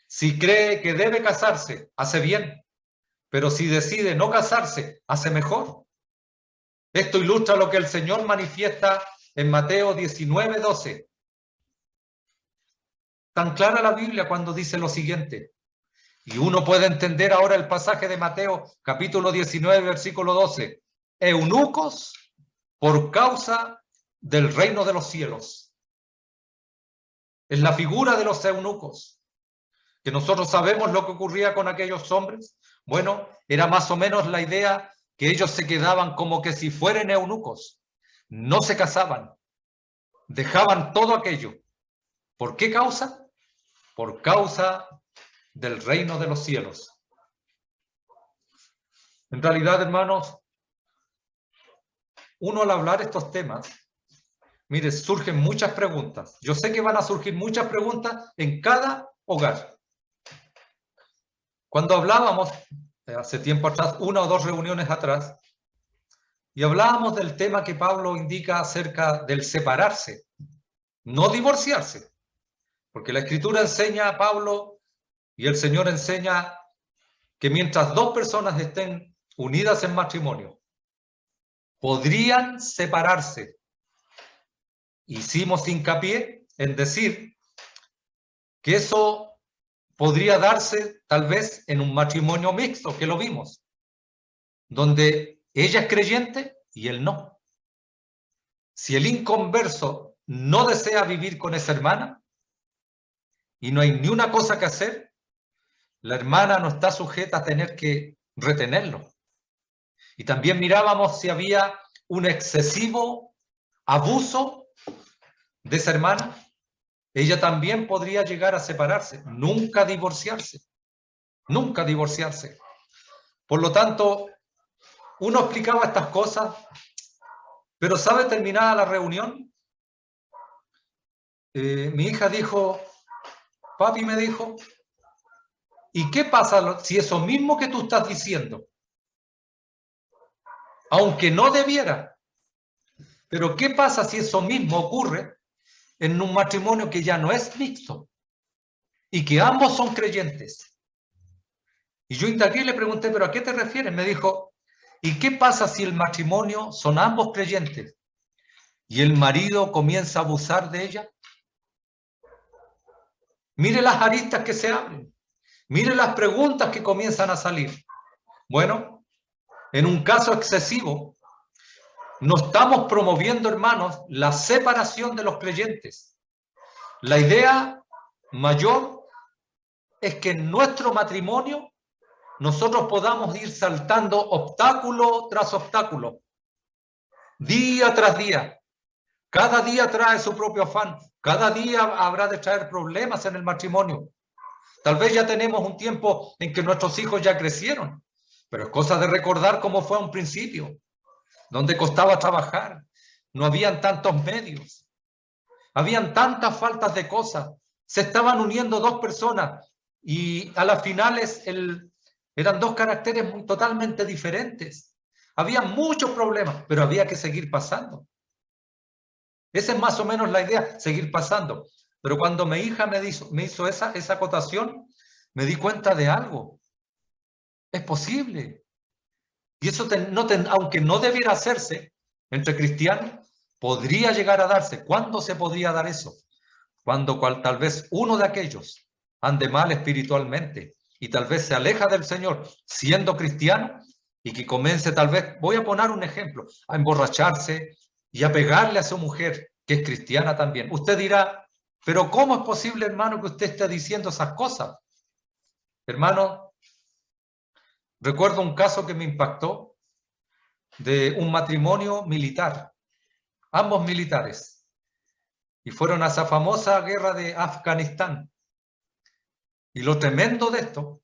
Si cree que debe casarse, hace bien, pero si decide no casarse, hace mejor. Esto ilustra lo que el Señor manifiesta en Mateo 19:12. Tan clara la Biblia cuando dice lo siguiente. Y uno puede entender ahora el pasaje de Mateo, capítulo 19, versículo 12. Eunucos por causa del reino de los cielos. Es la figura de los eunucos. Que nosotros sabemos lo que ocurría con aquellos hombres. Bueno, era más o menos la idea que ellos se quedaban como que si fueran eunucos. No se casaban. Dejaban todo aquello. ¿Por qué causa? Por causa del reino de los cielos. En realidad, hermanos, uno al hablar estos temas, mire, surgen muchas preguntas. Yo sé que van a surgir muchas preguntas en cada hogar. Cuando hablábamos, hace tiempo atrás, una o dos reuniones atrás, y hablábamos del tema que Pablo indica acerca del separarse, no divorciarse, porque la Escritura enseña a Pablo y el Señor enseña que mientras dos personas estén unidas en matrimonio, podrían separarse. Hicimos hincapié en decir que eso podría darse tal vez en un matrimonio mixto, que lo vimos, donde ella es creyente y él no. Si el inconverso no desea vivir con esa hermana y no hay ni una cosa que hacer, la hermana no está sujeta a tener que retenerlo. Y también mirábamos si había un excesivo abuso de esa hermana. Ella también podría llegar a separarse, nunca divorciarse, nunca divorciarse. Por lo tanto, uno explicaba estas cosas, pero ¿sabe? Terminada la reunión, mi hija dijo, papi me dijo, ¿y qué pasa si eso mismo que tú estás diciendo, aunque no debiera, pero qué pasa si eso mismo ocurre en un matrimonio que ya no es mixto y que ambos son creyentes? Y yo indagué y le pregunté, ¿pero a qué te refieres? Me dijo, ¿y qué pasa si el matrimonio son ambos creyentes y el marido comienza a abusar de ella? Mire las aristas que se abren. Mire las preguntas que comienzan a salir. Bueno, en un caso excesivo, no estamos promoviendo, hermanos, la separación de los creyentes. La idea mayor es que en nuestro matrimonio nosotros podamos ir saltando obstáculo tras obstáculo, día tras día. Cada día trae su propio afán. Cada día habrá de traer problemas en el matrimonio. Tal vez ya tenemos un tiempo en que nuestros hijos ya crecieron, pero es cosa de recordar cómo fue a un principio, donde costaba trabajar, no habían tantos medios, habían tantas faltas de cosas, se estaban uniendo dos personas y a las finales eran dos caracteres totalmente diferentes. Había muchos problemas, pero había que seguir pasando. Esa es más o menos la idea, seguir pasando. Pero cuando mi hija me hizo esa acotación, me di cuenta de algo. Es posible. Y eso, aunque no debiera hacerse entre cristianos, podría llegar a darse. ¿Cuándo se podría dar eso? Cuando tal vez uno de aquellos ande mal espiritualmente y tal vez se aleja del Señor siendo cristiano y que comience tal vez, voy a poner un ejemplo, a emborracharse y a pegarle a su mujer, que es cristiana también. Usted dirá, pero ¿cómo es posible, hermano, que usted esté diciendo esas cosas? Hermano, recuerdo un caso que me impactó de un matrimonio militar, ambos militares, y fueron a esa famosa guerra de Afganistán. Y lo tremendo de esto,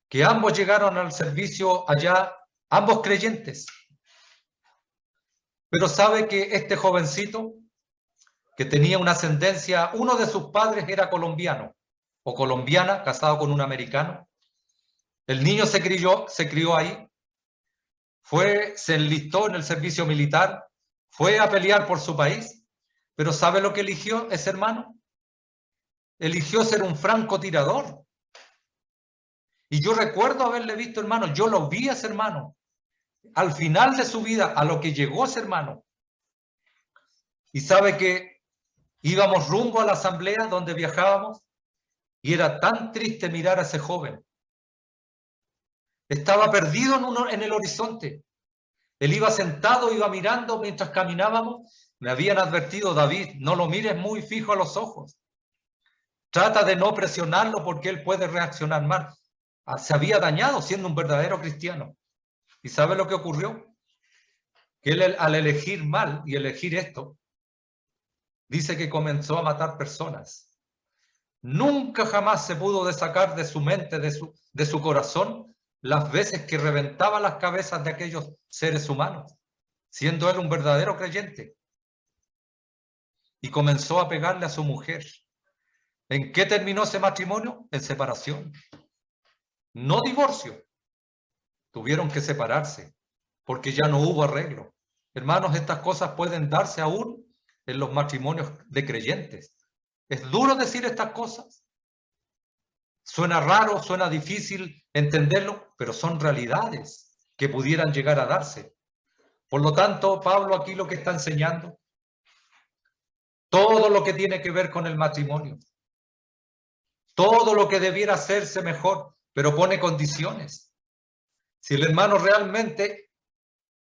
que ambos llegaron al servicio allá, ambos creyentes. Pero sabe que este jovencito, que tenía una ascendencia, uno de sus padres era colombiano o colombiana, casado con un americano. El niño se crió ahí, se enlistó en el servicio militar, fue a pelear por su país, pero ¿sabe lo que eligió ese hermano? Eligió ser un francotirador. Y yo recuerdo haberle visto, hermano, yo lo vi a ese hermano, al final de su vida, a lo que llegó ese hermano. Y sabe que íbamos rumbo a la asamblea donde viajábamos y era tan triste mirar a ese joven. Estaba perdido en el horizonte. Él iba sentado, iba mirando mientras caminábamos. Me habían advertido, David, no lo mires muy fijo a los ojos. Trata de no presionarlo porque él puede reaccionar mal. Se había dañado siendo un verdadero cristiano. ¿Y sabe lo que ocurrió? Que él, al elegir mal y elegir esto, dice que comenzó a matar personas. Nunca jamás se pudo sacar de su mente, de su corazón, las veces que reventaba las cabezas de aquellos seres humanos, siendo él un verdadero creyente. Y comenzó a pegarle a su mujer. ¿En qué terminó ese matrimonio? En separación. No divorcio. Tuvieron que separarse porque ya no hubo arreglo. Hermanos, estas cosas pueden darse aún en los matrimonios de creyentes. Es duro decir estas cosas. Suena raro, suena difícil entenderlo, pero son realidades que pudieran llegar a darse. Por lo tanto, Pablo aquí lo que está enseñando, todo lo que tiene que ver con el matrimonio, todo lo que debiera hacerse mejor, pero pone condiciones. Si el hermano realmente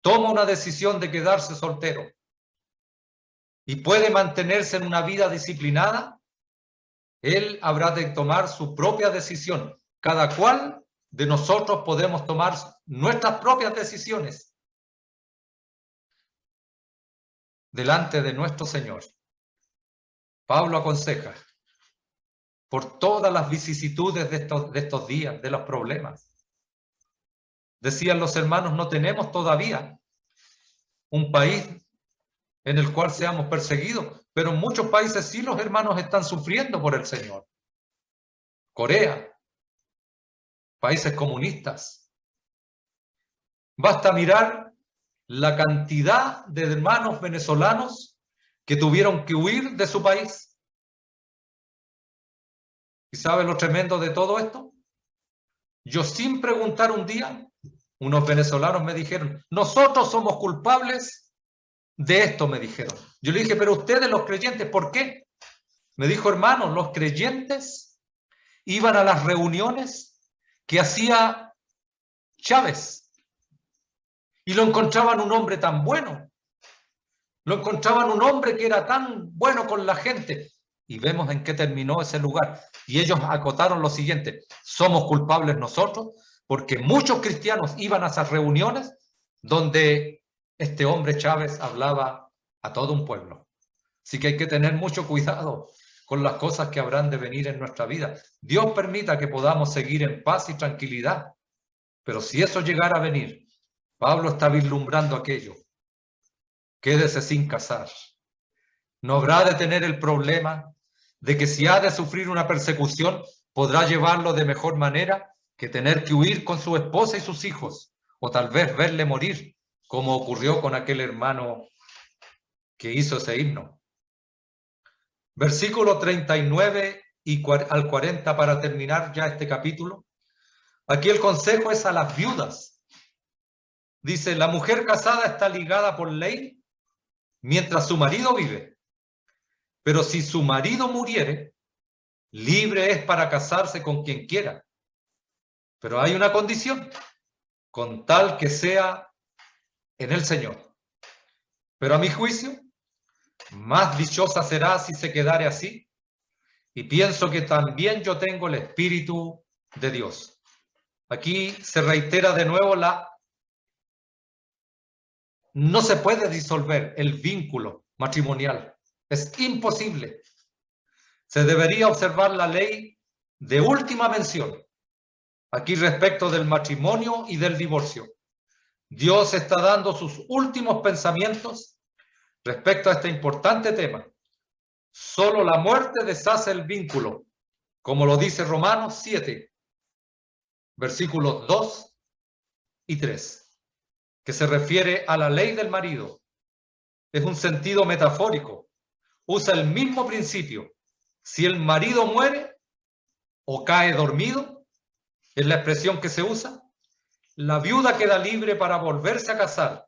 toma una decisión de quedarse soltero y puede mantenerse en una vida disciplinada, él habrá de tomar su propia decisión, cada cual de nosotros podemos tomar nuestras propias decisiones delante de nuestro Señor. Pablo aconseja, por todas las vicisitudes de estos días, de los problemas. Decían los hermanos, no tenemos todavía un país en el cual seamos perseguidos, pero en muchos países sí los hermanos están sufriendo por el Señor. Corea, países comunistas. Basta mirar la cantidad de hermanos venezolanos que tuvieron que huir de su país. ¿Y sabe lo tremendo de todo esto? Yo sin preguntar un día, unos venezolanos me dijeron, nosotros somos culpables de esto, me dijeron. Yo le dije, pero ustedes los creyentes, ¿por qué? Me dijo, hermano, los creyentes iban a las reuniones que hacía Chávez y lo encontraban un hombre tan bueno, lo encontraban un hombre que era tan bueno con la gente, y vemos en qué terminó ese lugar, y ellos acotaron lo siguiente, somos culpables nosotros, porque muchos cristianos iban a esas reuniones donde este hombre Chávez hablaba a todo un pueblo. Así que hay que tener mucho cuidado con las cosas que habrán de venir en nuestra vida. Dios permita que podamos seguir en paz y tranquilidad, pero si eso llegara a venir, Pablo está vislumbrando aquello. Quédese sin casar. No habrá de tener el problema de que si ha de sufrir una persecución, podrá llevarlo de mejor manera que tener que huir con su esposa y sus hijos, o tal vez verle morir, como ocurrió con aquel hermano que hizo ese himno. Versículo 39 al 40 para terminar ya este capítulo. Aquí el consejo es a las viudas. Dice, la mujer casada está ligada por ley mientras su marido vive. Pero si su marido muriere, libre es para casarse con quien quiera. Pero hay una condición, con tal que sea en el Señor. Pero a mi juicio, más dichosa será si se quedare así. Y pienso que también yo tengo el Espíritu de Dios. Aquí se reitera de nuevo no se puede disolver el vínculo matrimonial. Es imposible. Se debería observar la ley de última mención. Aquí respecto del matrimonio y del divorcio. Dios está dando sus últimos pensamientos respecto a este importante tema. Solo la muerte deshace el vínculo, como lo dice Romanos 7, versículos 2 y 3, que se refiere a la ley del marido. Es un sentido metafórico. Usa el mismo principio. Si el marido muere o cae dormido, es la expresión que se usa, la viuda queda libre para volverse a casar,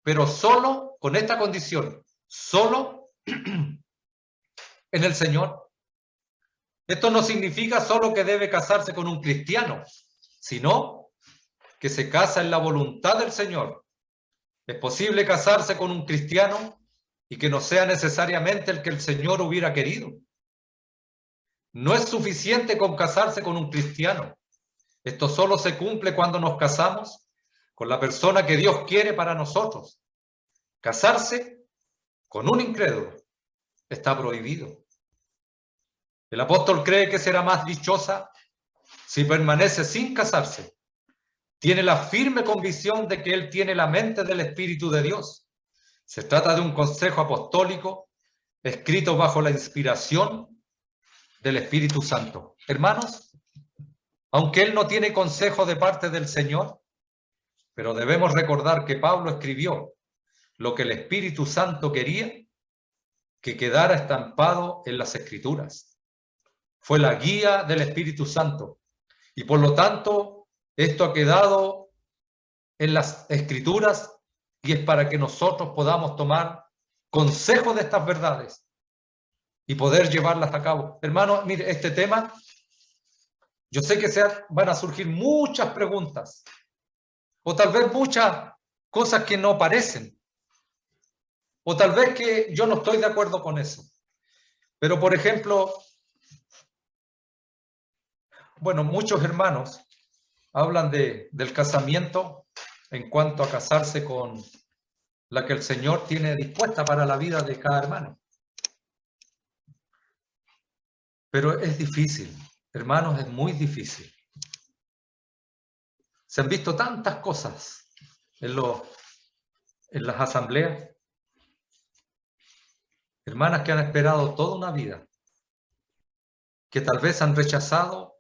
pero solo con esta condición, solo en el Señor. Esto no significa solo que debe casarse con un cristiano, sino que se casa en la voluntad del Señor. Es posible casarse con un cristiano y que no sea necesariamente el que el Señor hubiera querido. No es suficiente con casarse con un cristiano. Esto solo se cumple cuando nos casamos con la persona que Dios quiere para nosotros. Casarse con un incrédulo está prohibido. El apóstol cree que será más dichosa si permanece sin casarse. Tiene la firme convicción de que él tiene la mente del Espíritu de Dios. Se trata de un consejo apostólico escrito bajo la inspiración del Espíritu Santo. Hermanos, aunque él no tiene consejo de parte del Señor, pero debemos recordar que Pablo escribió lo que el Espíritu Santo quería que quedara estampado en las Escrituras. Fue la guía del Espíritu Santo. Y por lo tanto, esto ha quedado en las Escrituras y es para que nosotros podamos tomar consejo de estas verdades y poder llevarlas a cabo. Hermano, mire, este tema, yo sé que van a surgir muchas preguntas o tal vez muchas cosas que no parecen o tal vez que yo no estoy de acuerdo con eso. Pero, por ejemplo, bueno, muchos hermanos hablan del casamiento en cuanto a casarse con la que el Señor tiene dispuesta para la vida de cada hermano. Pero es difícil, hermanos, es muy difícil. Se han visto tantas cosas en las asambleas. Hermanas que han esperado toda una vida, que tal vez han rechazado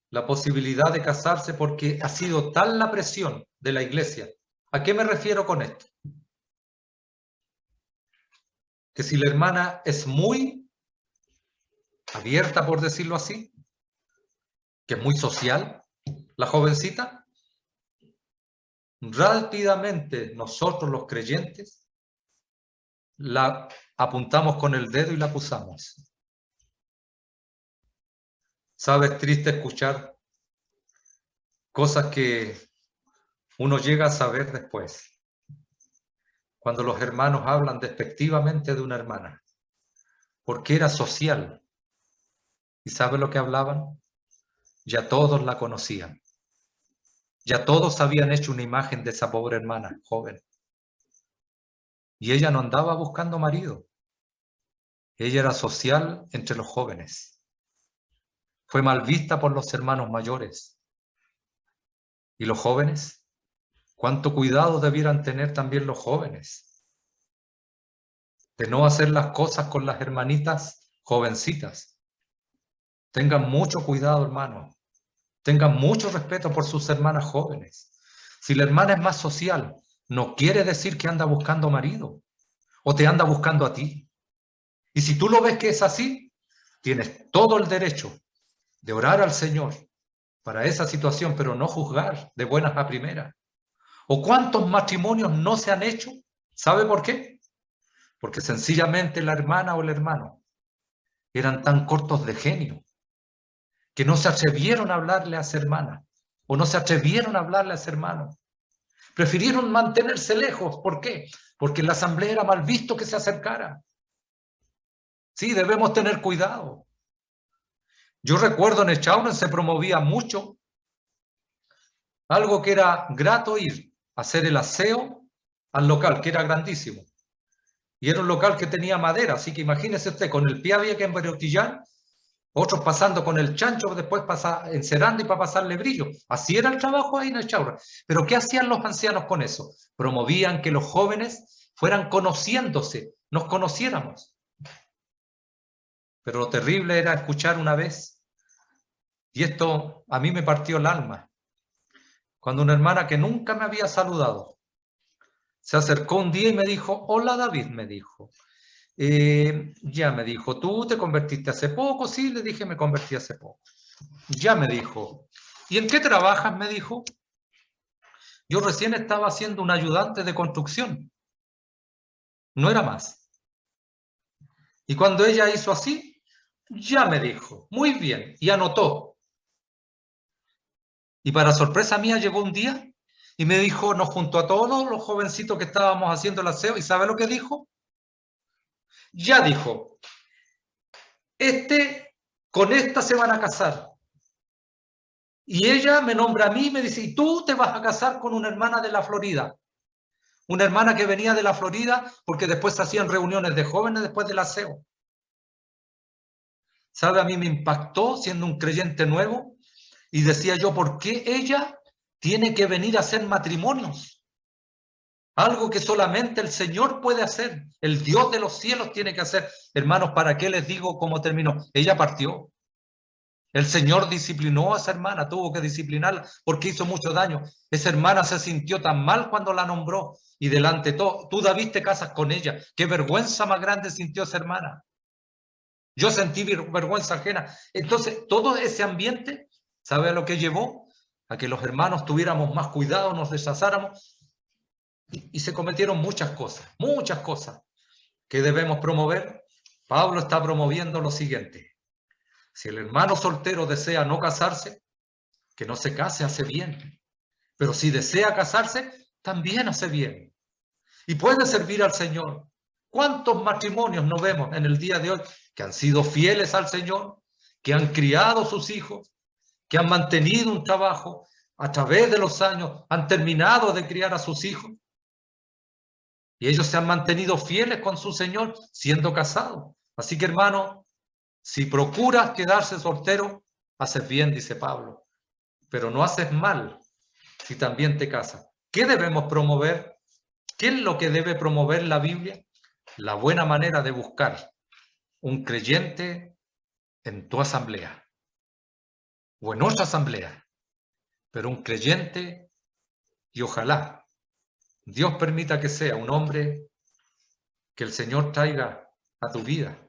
la posibilidad de casarse porque ha sido tal la presión de la iglesia. ¿A qué me refiero con esto? Que si la hermana es muy abierta, por decirlo así, que es muy social, la jovencita, rápidamente nosotros los creyentes la apuntamos con el dedo y la acusamos. ¿Sabes? Triste escuchar cosas que uno llega a saber después. Cuando los hermanos hablan despectivamente de una hermana, porque era social. ¿Y sabe lo que hablaban? Ya todos la conocían. Ya todos habían hecho una imagen de esa pobre hermana joven. Y ella no andaba buscando marido. Ella era social entre los jóvenes. Fue mal vista por los hermanos mayores. ¿Y los jóvenes? ¿Cuánto cuidado debieran tener también los jóvenes? De no hacer las cosas con las hermanitas jovencitas. Tengan mucho cuidado, hermanos. Tengan mucho respeto por sus hermanas jóvenes. Si la hermana es más social, no quiere decir que anda buscando marido o te anda buscando a ti. Y si tú lo ves que es así, tienes todo el derecho de orar al Señor para esa situación, pero no juzgar de buenas a primeras. ¿O cuántos matrimonios no se han hecho? ¿Sabe por qué? Porque sencillamente la hermana o el hermano eran tan cortos de genio que no se atrevieron a hablarle a su hermana o no se atrevieron a hablarle a su hermano. Prefirieron mantenerse lejos. ¿Por qué? Porque en la asamblea era mal visto que se acercara. Sí, debemos tener cuidado. Yo recuerdo en Echaurren se promovía mucho algo que era grato ir a hacer el aseo al local, que era grandísimo. Y era un local que tenía madera, así que imagínese usted, con el pie había que embriotillar, otros pasando con el chancho, después encerando y para pasarle brillo. Así era el trabajo ahí en Echaurren. Pero ¿qué hacían los ancianos con eso? Promovían que los jóvenes fueran conociéndose, nos conociéramos. Pero lo terrible era escuchar una vez, y esto a mí me partió el alma, cuando una hermana que nunca me había saludado, se acercó un día y me dijo, hola David, me dijo. Ya me dijo, ¿tú te convertiste hace poco? Sí, le dije, me convertí hace poco. Ya me dijo, ¿y en qué trabajas? Me dijo. Yo recién estaba haciendo un ayudante de construcción. No era más. Y cuando ella hizo así, ya me dijo, muy bien, y anotó. Y para sorpresa mía llegó un día y me dijo, nos juntó a todos los jovencitos que estábamos haciendo el aseo, ¿y sabe lo que dijo? Ya dijo, con esta se van a casar. Y ella me nombra a mí y me dice, y tú te vas a casar con una hermana de la Florida. Una hermana que venía de la Florida porque después se hacían reuniones de jóvenes después del aseo. ¿Sabe? A mí me impactó siendo un creyente nuevo y decía yo, ¿por qué ella tiene que venir a hacer matrimonios? Algo que solamente el Señor puede hacer. El Dios de los cielos tiene que hacer. Hermanos, ¿para qué les digo cómo terminó? Ella partió. El Señor disciplinó a esa hermana, tuvo que disciplinarla porque hizo mucho daño. Esa hermana se sintió tan mal cuando la nombró y delante de todo, tú David te casas con ella. Qué vergüenza más grande sintió esa hermana. Yo sentí vergüenza ajena. Entonces, todo ese ambiente, ¿sabe a lo que llevó? A que los hermanos tuviéramos más cuidado, nos rechazáramos y se cometieron muchas cosas que debemos promover. Pablo está promoviendo lo siguiente. Si el hermano soltero desea no casarse, que no se case, hace bien. Pero si desea casarse, también hace bien. Y puede servir al Señor. ¿Cuántos matrimonios no vemos en el día de hoy que han sido fieles al Señor, que han criado sus hijos, que han mantenido un trabajo a través de los años, han terminado de criar a sus hijos. Y ellos se han mantenido fieles con su Señor siendo casados. Así que, hermano, si procuras quedarse soltero, haces bien, dice Pablo. Pero no haces mal si también te casas. ¿Qué debemos promover? ¿Qué es lo que debe promover la Biblia? La buena manera de buscar un creyente en tu asamblea o en otra asamblea, pero un creyente, y ojalá Dios permita que sea un hombre que el Señor traiga a tu vida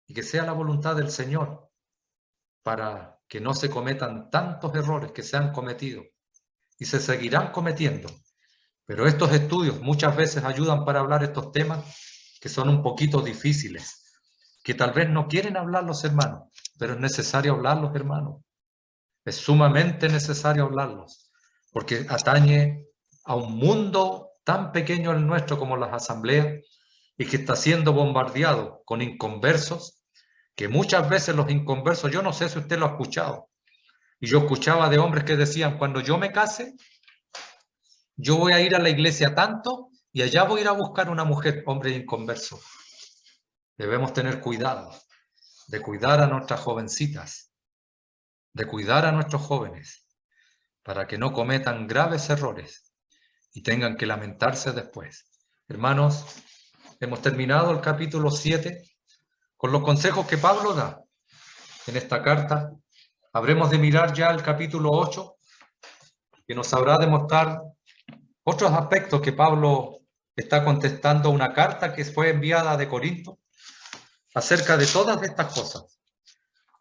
y que sea la voluntad del Señor para que no se cometan tantos errores que se han cometido y se seguirán cometiendo. Pero estos estudios muchas veces ayudan para hablar estos temas que son un poquito difíciles, que tal vez no quieren hablar los hermanos, pero es necesario hablarlos, hermanos. Es sumamente necesario hablarlos, porque atañe a un mundo tan pequeño el nuestro como las asambleas y que está siendo bombardeado con inconversos, que muchas veces los inconversos, yo no sé si usted lo ha escuchado, y yo escuchaba de hombres que decían, cuando yo me case, yo voy a ir a la iglesia tanto y allá voy a ir a buscar una mujer, hombre inconverso. Debemos tener cuidado de cuidar a nuestras jovencitas, de cuidar a nuestros jóvenes, para que no cometan graves errores y tengan que lamentarse después. Hermanos, hemos terminado el capítulo 7 con los consejos que Pablo da en esta carta. Habremos de mirar ya el capítulo 8, que nos habrá de mostrar otros aspectos que Pablo está contestando una carta que fue enviada de Corinto acerca de todas estas cosas,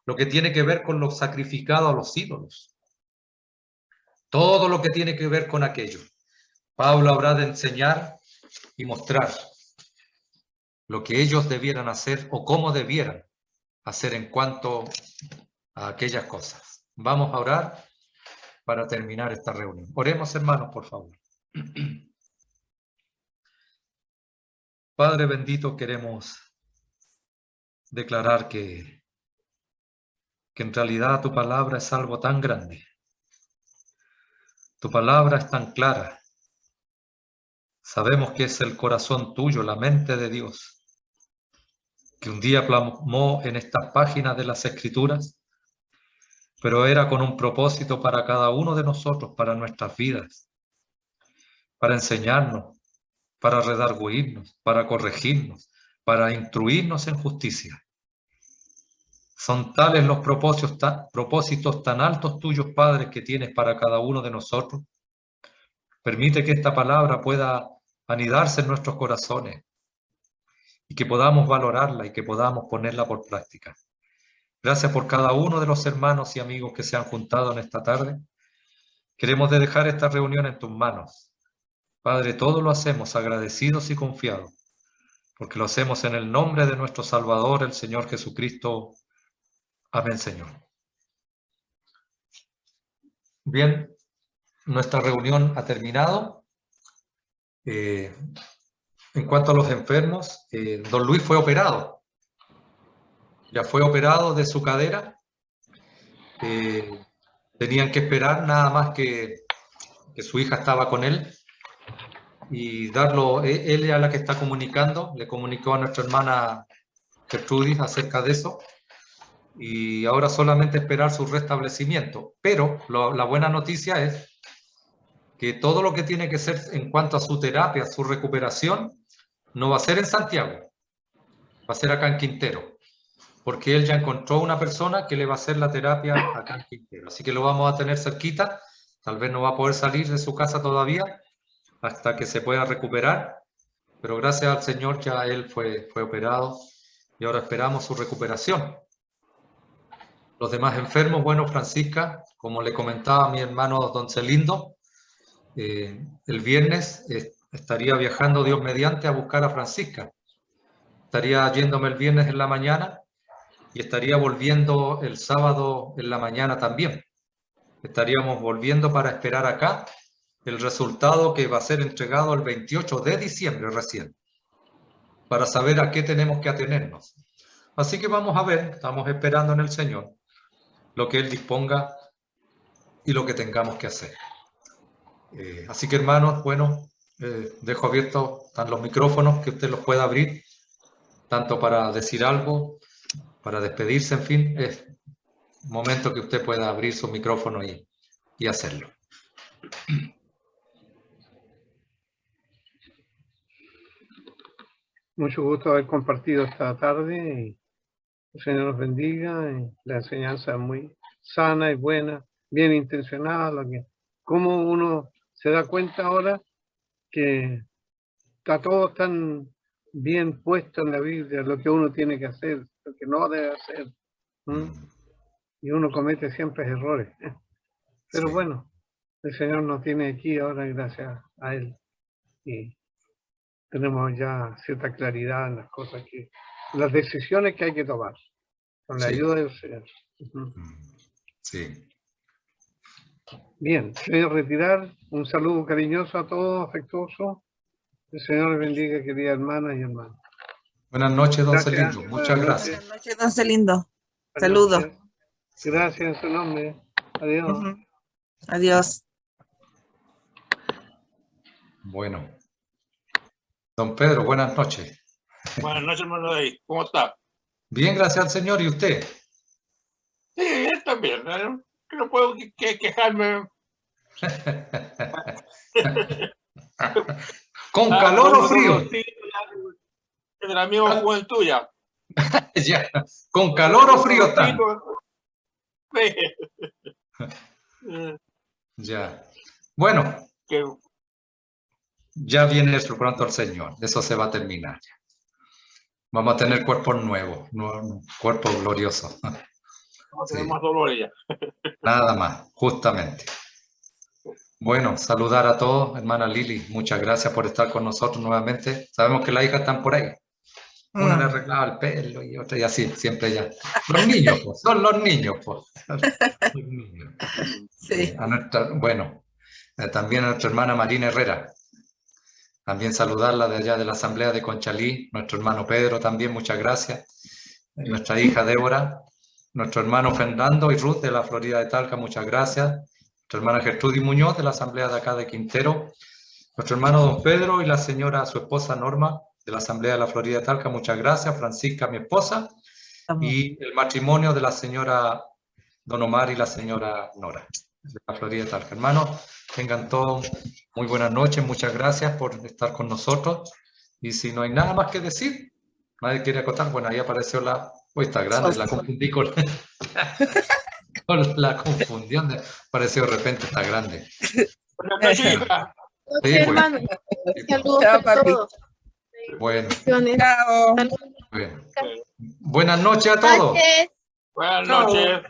lo que tiene que ver con lo sacrificado a los ídolos, todo lo que tiene que ver con aquello. Pablo habrá de enseñar y mostrar lo que ellos debieran hacer o cómo debieran hacer en cuanto a aquellas cosas. Vamos a orar para terminar esta reunión. Oremos, hermanos, por favor. Padre bendito, queremos declarar que en realidad tu palabra es algo tan grande. Tu palabra es tan clara. Sabemos que es el corazón tuyo, la mente de Dios, que un día plasmó en estas páginas de las Escrituras, pero era con un propósito para cada uno de nosotros, para nuestras vidas, para enseñarnos, para redarguirnos, para corregirnos, para instruirnos en justicia. Son tales los propósitos tan altos tuyos, Padre, que tienes para cada uno de nosotros. Permite que esta palabra pueda anidarse en nuestros corazones y que podamos valorarla y que podamos ponerla por práctica. Gracias por cada uno de los hermanos y amigos que se han juntado en esta tarde. Queremos dejar esta reunión en tus manos. Padre, todo lo hacemos agradecidos y confiados, porque lo hacemos en el nombre de nuestro Salvador, el Señor Jesucristo. Amén, Señor. Bien, nuestra reunión ha terminado. En cuanto a los enfermos, don Luis fue operado. Ya fue operado de su cadera. Tenían que esperar nada más que su hija estaba con él y darlo. Él es la que está comunicando, le comunicó a nuestra hermana Gertrudis acerca de eso. Y ahora solamente esperar su restablecimiento. Pero la buena noticia es que todo lo que tiene que ser en cuanto a su terapia, su recuperación, no va a ser en Santiago, va a ser acá en Quintero, porque él ya encontró una persona que le va a hacer la terapia acá en Quintero. Así que lo vamos a tener cerquita, tal vez no va a poder salir de su casa todavía hasta que se pueda recuperar, pero gracias al Señor ya él fue operado y ahora esperamos su recuperación. Los demás enfermos, bueno, Francisca, como le comentaba a mi hermano don Celindo, el viernes estaría viajando Dios mediante a buscar a Francisca. Estaría yéndome el viernes en la mañana y estaría volviendo el sábado en la mañana también. Estaríamos volviendo para esperar acá el resultado que va a ser entregado el 28 de diciembre recién, para saber a qué tenemos que atenernos. Así que vamos a ver, estamos esperando en el Señor lo que Él disponga y lo que tengamos que hacer. Así que, hermanos, bueno, dejo abiertos están los micrófonos, que usted los pueda abrir, tanto para decir algo, para despedirse, en fin, es momento que usted pueda abrir su micrófono y hacerlo. Mucho gusto haber compartido esta tarde y el Señor nos bendiga. Y la enseñanza es muy sana y buena, bien intencionada. Cómo uno se da cuenta ahora que está todo tan bien puesto en la Biblia, lo que uno tiene que hacer, lo que no debe hacer. Y uno comete siempre errores. Pero Sí. bueno, el Señor nos tiene aquí ahora gracias a Él. Y tenemos ya cierta claridad en las cosas las decisiones que hay que tomar, con la Sí. ayuda del Señor. Sí. Bien, voy a retirar un saludo cariñoso a todos, afectuoso. El Señor les bendiga, querida hermana y hermanos. Buenas noches, don Gracias. Celindo. Muchas gracias. Buenas noches, don Celindo. Saludos. Gracias en su nombre. Adiós. Adiós. Bueno. Don Pedro, buenas noches. Buenas noches, hermano David. ¿Cómo está? Bien, gracias al Señor. ¿Y usted? Sí, bien también. No puedo quejarme. ¿Con calor o frío? De la misma juventud ya. Ya. ¿Con calor o frío están? Ya. Bueno. Ya viene pronto el Señor. Eso se va a terminar. Vamos a tener cuerpos nuevos, cuerpos gloriosos. Vamos a tener más dolores ya. Nada más, justamente. Bueno, saludar a todos, hermana Lili, muchas gracias por estar con nosotros nuevamente. Sabemos que las hijas están por ahí. Una le arreglaba el pelo y otra y así, siempre ya. Los niños, pues, son los niños, pues. Los niños. Sí. Bueno, también a nuestra hermana Marina Herrera. También saludarla de allá de la Asamblea de Conchalí, nuestro hermano Pedro también, muchas gracias. Nuestra hija Débora, nuestro hermano Fernando y Ruth de la Florida de Talca, muchas gracias. Nuestra hermana Gertrudis Muñoz de la Asamblea de acá de Quintero. Nuestro hermano don Pedro y la señora, su esposa Norma, de la Asamblea de la Florida de Talca, muchas gracias. Francisca, mi esposa. Y el matrimonio de la señora Don Omar y la señora Nora, de la Florida de Talca. Hermanos, tengan todos muy buenas noches, muchas gracias por estar con nosotros. Y si no hay nada más que decir, nadie quiere acotar, bueno, ahí apareció la... Uy, está grande, la confundí con la confundión, pareció de repente está grande. Buenas noches, hija. Sí, hermano. Saludos Chao, a papi. todos. Bueno, Chao. bueno. Buenas noches a todos. Noches. Buenas Chao. noches.